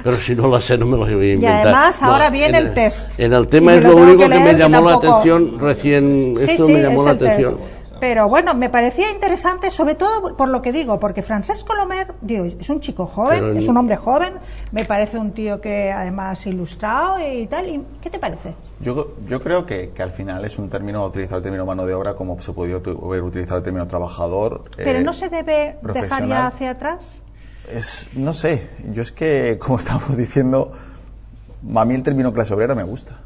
pero si no las sé, no me las voy a inventar. Y además ahora viene el test. En el tema es lo único que me llamó la atención recién, me llamó la atención. Pero bueno, me parecía interesante, sobre todo por lo que digo, porque Francesc Colomer, digo, es un chico joven, es un hombre joven, me parece un tío que además ilustrado y tal. ¿Y qué te parece? Yo creo que al final es un término, utilizar el término mano de obra como se podía haber utilizado el término trabajador. Pero no se debe dejar ya hacia atrás. No sé, yo es que, como estamos diciendo, a mí el término clase obrera me gusta.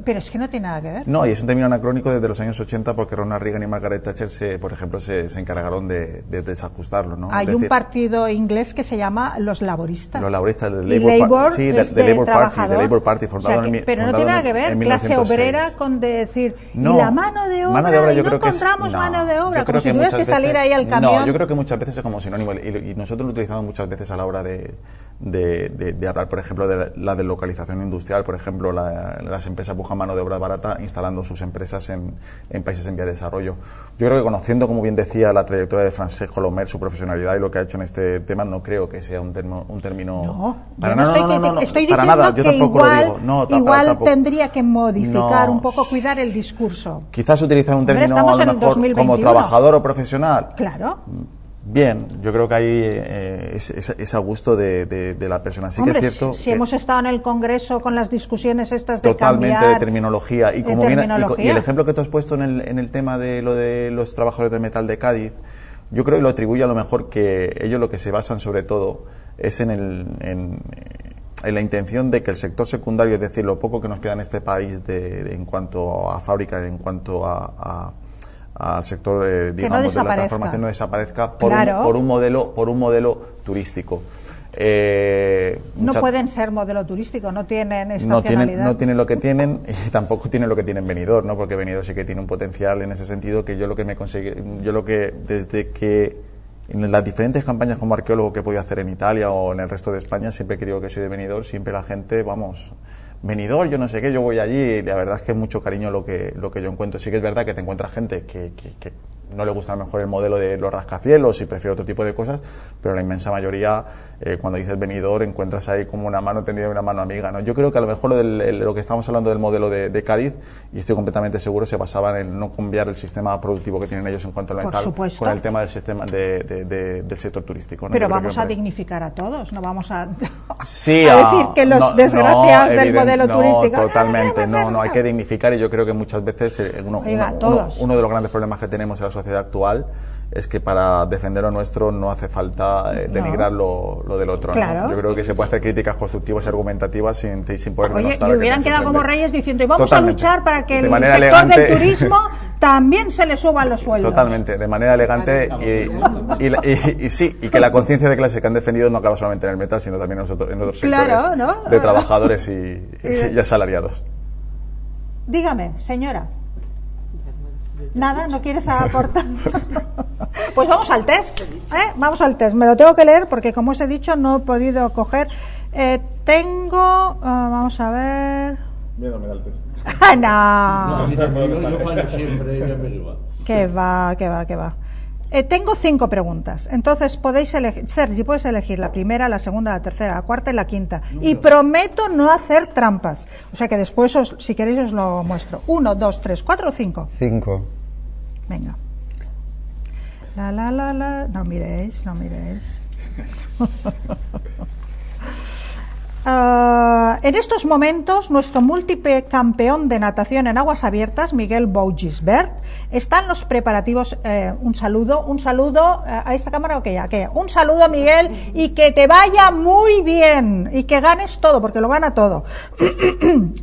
Pero es que no tiene nada que ver. No, y es un término anacrónico desde los años 80 porque Ronald Reagan y Margaret Thatcher, por ejemplo, se encargaron de desajustarlo, ¿no? Hay un partido inglés que se llama los laboristas. Los laboristas del Labour Party, fundado pero no tiene nada que ver clase obrera con decir no, y la mano de obra, yo creo que encontramos mano de obra, como si tuvieras que salir ahí al camión. No, yo creo que muchas veces es como sinónimo y nosotros lo utilizamos muchas veces a la hora de hablar, por ejemplo, de la deslocalización industrial. Por ejemplo, las empresas buscan mano de obra barata instalando sus empresas en países en vía de desarrollo. Yo creo que, conociendo, como bien decía, la trayectoria de Francesc Colomer, su profesionalidad y lo que ha hecho en este tema, no creo que sea un término... No, para estoy diciendo nada, yo que igual tampoco. Tendría que modificar un poco, cuidar el discurso. Quizás utilizar un término a lo mejor como trabajador o profesional. Claro. Bien, yo creo que ahí es a gusto de la persona. Sí, hombre, que es cierto. Si hemos estado en el Congreso con las discusiones estas de totalmente cambiar de terminología y como y el ejemplo que tú has puesto en el tema de lo de los trabajadores del metal de Cádiz, yo creo que lo atribuye a lo mejor que ellos lo que se basan sobre todo es en la intención de que el sector secundario, es decir, lo poco que nos queda en este país en cuanto a fábricas, en cuanto al sector digamos de la transformación, no desaparezca por un modelo turístico. No pueden ser modelo turístico, no tienen estacionalidad. No tienen lo que tienen y tampoco tienen lo que tienen Benidorm, ¿no? Porque Benidorm sí que tiene un potencial en ese sentido que desde que en las diferentes campañas como arqueólogo que he podido hacer en Italia o en el resto de España, siempre que digo que soy de Benidorm, siempre la gente, vamos, Benidorm, yo no sé qué, yo voy allí y la verdad es que es mucho cariño lo que yo encuentro. Sí que es verdad que te encuentras gente que no le gusta a lo mejor el modelo de los rascacielos y prefiere otro tipo de cosas, pero la inmensa mayoría, cuando dices Benidorm, encuentras ahí como una mano tendida y una mano amiga, ¿no? Yo creo que a lo mejor lo que estamos hablando del modelo de Cádiz, y estoy completamente seguro, se basaba en no cambiar el sistema productivo que tienen ellos en cuanto a lo mental con el tema del sistema del sector turístico, ¿no? Pero vamos a dignificar a todos, no vamos a, sí, a decir que los desgraciados del modelo turístico. Totalmente, no, hay que dignificar, y yo creo que muchas veces uno de los grandes problemas que tenemos en la sociedad actual es que para defender lo nuestro no hace falta denigrar lo del otro. Claro. ¿no? Yo creo que se puede hacer críticas constructivas y argumentativas sin poder denostar. Y hubieran quedado como reyes diciendo, y vamos totalmente, a luchar para que el sector elegante del turismo también se le suban los sueldos. Totalmente, de manera elegante y que la conciencia de clase que han defendido no acaba solamente en el metal, sino también en otros sectores, ¿no? De trabajadores y asalariados. Dígame, señora. Nada, ¿no quieres aportar? Pues vamos al test, Vamos al test. Me lo tengo que leer porque, como os he dicho, no he podido coger. Vamos a ver. Miedo me da el test. No. Que va. Tengo 5 preguntas. Entonces podéis elegir, Sergi, puedes elegir la primera, la segunda, la tercera, la cuarta y la quinta. Y prometo no hacer trampas. O sea que después, si queréis, os lo muestro. 1, 2, 3, 4 o 5. 5. Venga. No miréis. En estos momentos, nuestro múltiple campeón de natación en aguas abiertas, Miguel Bou-Gisbert, está en los preparativos. Un saludo a esta cámara, un saludo, Miguel, y que te vaya muy bien y que ganes todo, porque lo gana todo.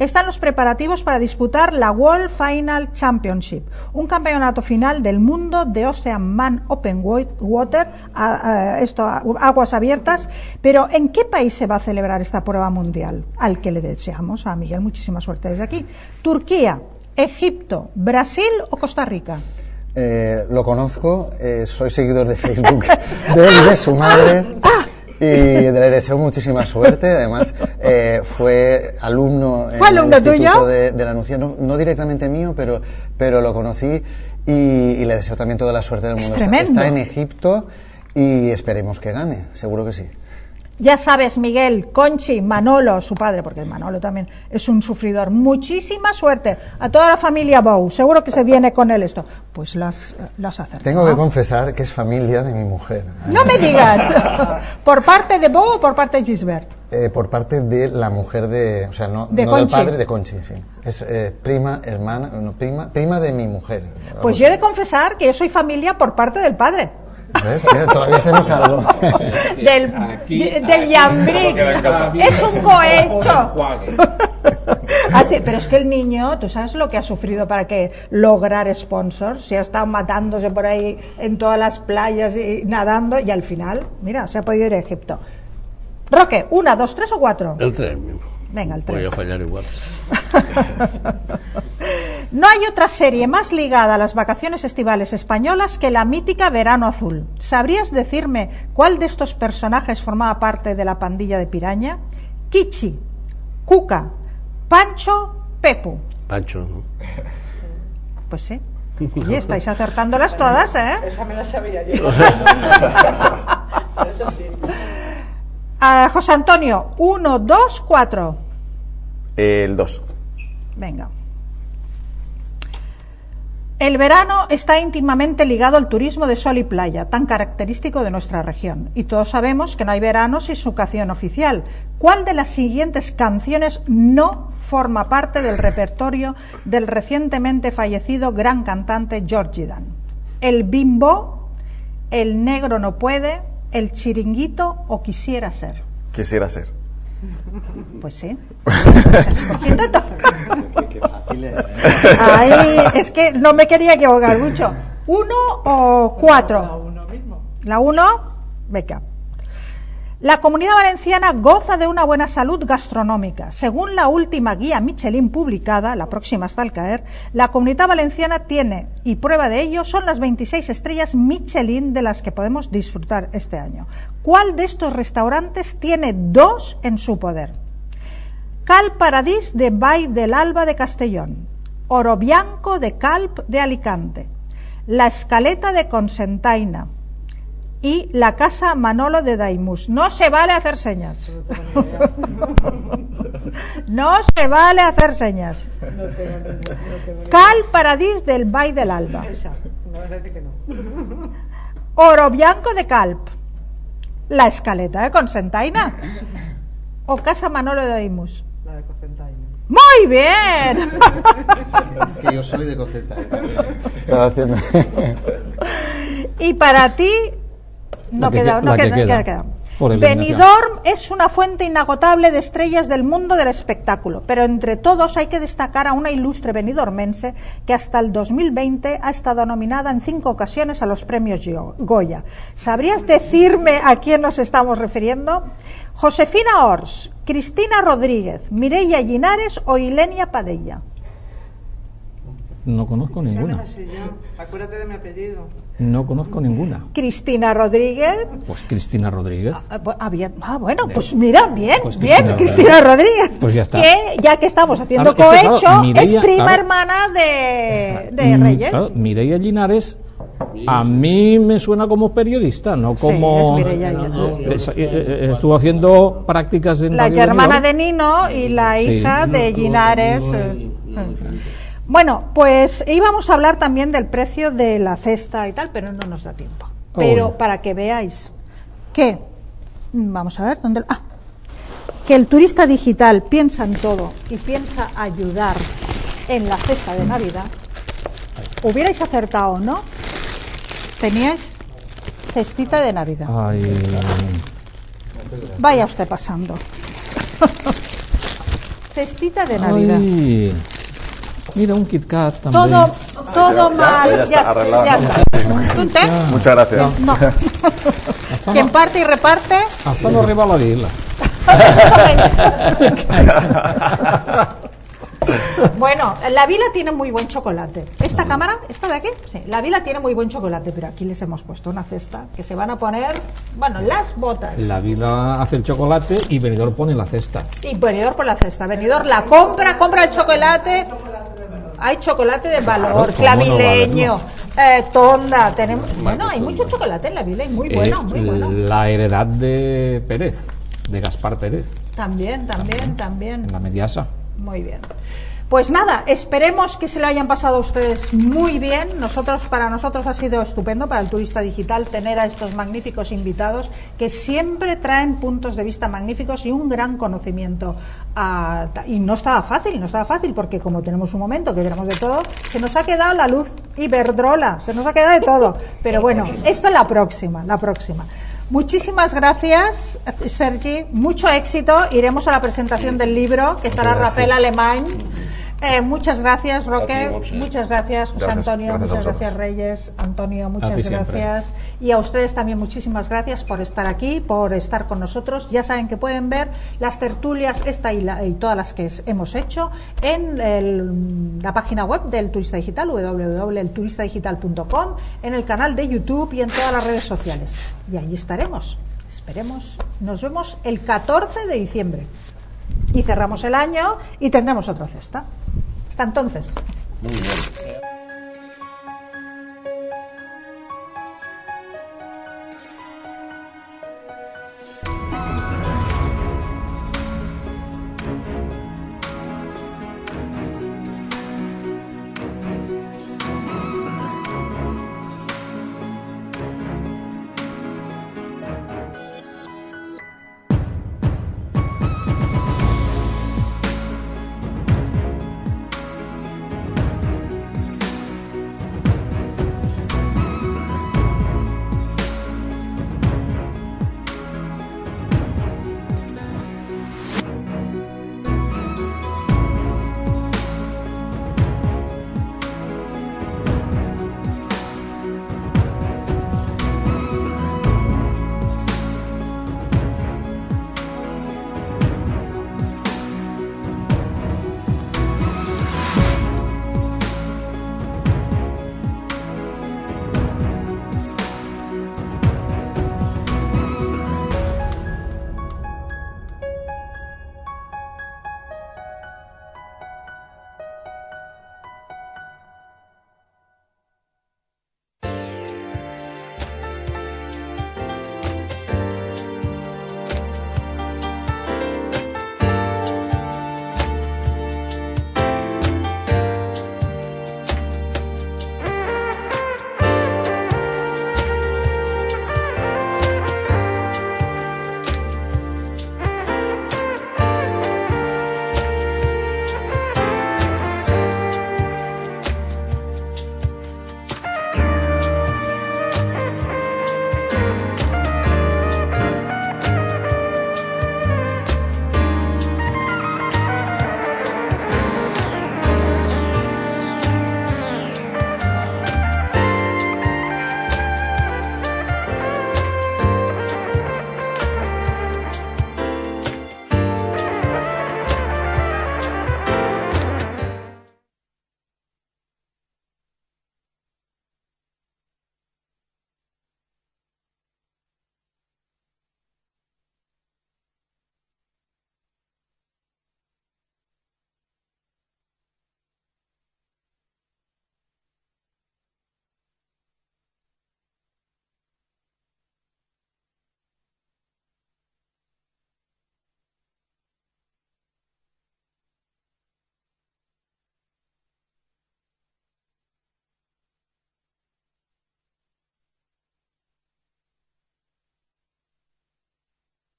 Está en los preparativos para disputar la World Final Championship, un campeonato final del mundo de Oceanman Open Water, aguas abiertas. Pero ¿en qué país se va a celebrar esta prueba mundial? Al que le deseamos a Miguel muchísima suerte desde aquí. ¿Turquía, Egipto, Brasil o Costa Rica? Lo conozco, soy seguidor de Facebook de él y de su madre. Y le deseo muchísima suerte. Además, fue alumno en el Instituto de la Nucía, no directamente mío, pero lo conocí y le deseo también toda la suerte del mundo. Está en Egipto y esperemos que gane, seguro que sí. Ya sabes, Miguel, Conchi, Manolo, su padre, porque Manolo también es un sufridor. Muchísima suerte a toda la familia Bou. Seguro que se viene con él esto. Pues las acertado. Tengo que confesar que es familia de mi mujer. No me digas. ¿Por parte de Bou o por parte de Gisbert? Por parte de la mujer no del padre de Conchi, sí. Es prima de mi mujer. Pues yo he de confesar que yo soy familia por parte del padre. ¿Ves? Todavía se nos algo. del Yambric. Es un cohecho. Así, pero es que el niño, tú sabes lo que ha sufrido para que lograr sponsors. Se ha estado matándose por ahí en todas las playas y nadando, y al final, mira, se ha podido ir a Egipto. Roque, 1, 2, 3 o 4. El 3 mismo. Venga, el 3. Voy a fallar igual. No hay otra serie más ligada a las vacaciones estivales españolas que la mítica Verano Azul. ¿Sabrías decirme cuál de estos personajes formaba parte de la pandilla de Piraña? Kichi, Cuca, Pancho, Pepu. Pancho, ¿no? Pues sí. Y estáis acertándolas todas, ¿eh? Esa me la sabía yo. Eso sí. José Antonio, 1, 2, 4. El 2. Venga. El verano está íntimamente ligado al turismo de sol y playa, tan característico de nuestra región. Y todos sabemos que no hay verano sin su canción oficial. ¿Cuál de las siguientes canciones no forma parte del repertorio del recientemente fallecido gran cantante Georgie Dan? ¿El Bimbo, El negro no puede, El chiringuito o Quisiera ser? Quisiera ser. Pues sí. Qué fácil es. Ay, es que no me quería equivocar mucho. 1 o 4. La 1, venga. La Comunidad Valenciana goza de una buena salud gastronómica. Según la última guía Michelin publicada, la próxima está al caer, la Comunidad Valenciana tiene, y prueba de ello, son las 26 estrellas Michelin de las que podemos disfrutar este año. ¿Cuál de estos restaurantes tiene 2 en su poder? Cal Paradís de Vall del Alba de Castellón, Oro Bianco de Calp de Alicante, La Escaleta de Cocentaina y la Casa Manolo de Daimús. No se vale hacer señas. No se vale hacer señas. Cal Paradís del Vall del Alba. Oro Bianco de Calp. La Escaleta de Cocentaina o Casa Manolo de Daimús. La de Cocentaina. ¡Muy bien! Es que yo soy de Cocentaina. Estaba haciendo. Y para ti no queda. Benidorm es una fuente inagotable de estrellas del mundo del espectáculo, pero entre todos hay que destacar a una ilustre benidormense que hasta el 2020 ha estado nominada en 5 ocasiones a los premios Goya. ¿Sabrías decirme a quién nos estamos refiriendo? Josefina Ors, Cristina Rodríguez, Mireia Llinares o Ilenia Padella. No conozco ninguna. Acuérdate de mi apellido. No conozco ninguna. Cristina Rodríguez. Pues Cristina Rodríguez. Bueno, pues mira, bien, pues bien, Cristina Rodríguez. Pues ya está. Que ya que estamos haciendo Claro, es que, cohecho, claro, Mireia, es prima claro. hermana de Reyes. Claro, Mireia Llinares a mí me suena como periodista, no como... Sí, es Mireia Llinares. Estuvo haciendo prácticas en La Radio hermana Benidorm. de Nino y la Sí. hija de Llinares. Bueno, pues íbamos a hablar también del precio de la cesta y tal, pero no nos da tiempo. Pero para que veáis que, vamos a ver, ¿dónde? Que el turista digital piensa en todo y piensa ayudar en la cesta de Navidad. ¿Hubierais acertado, no? Teníais cestita de Navidad. Ay, Vaya usted pasando. Cestita de Navidad. ay. Mira, un Kit Kat también. Todo mal. ya está, arreglado. ya está. ¿Un té? Muchas gracias. No. Quien parte y reparte. Hasta no arriba la isla. Bueno, la Vila tiene muy buen chocolate. ¿Esta cámara? ¿Esta de aquí? Sí, la Vila tiene muy buen chocolate, pero aquí les hemos puesto una cesta que se van a poner, bueno, las botas. La Vila hace el chocolate y Benidorm pone la cesta. Y Benidorm por la cesta. Benidorm la compra el chocolate. Hay chocolate de valor, clavileño, tonda. Tenemos, bueno, hay mucho chocolate en la Vila y muy bueno, muy bueno. La heredad de Pérez, de Gaspar Pérez, También. en la Mediasa. Muy bien. Pues nada, esperemos que se lo hayan pasado ustedes muy bien. Para nosotros ha sido estupendo, para el turista digital, tener a estos magníficos invitados que siempre traen puntos de vista magníficos y un gran conocimiento. Y no estaba fácil, porque como tenemos un momento que tenemos de todo, se nos ha quedado la luz Iberdrola, se nos ha quedado de todo. Pero bueno, esto es la próxima. Muchísimas gracias, Sergi. Mucho éxito. Iremos a la presentación del libro, que estará Rafael Alemán. Muchas gracias, Roque. Muchas gracias, José Antonio. Muchas gracias, Reyes. Antonio, muchas gracias. Y a ustedes también muchísimas gracias por estar aquí, por estar con nosotros. Ya saben que pueden ver las tertulias, esta y todas las que hemos hecho, en la página web del Turista Digital, www.elturistadigital.com, en el canal de YouTube y en todas las redes sociales. Y ahí estaremos. Esperemos. Nos vemos el 14 de diciembre. Y cerramos el año y tendremos otra cesta. Hasta entonces. Muy bien.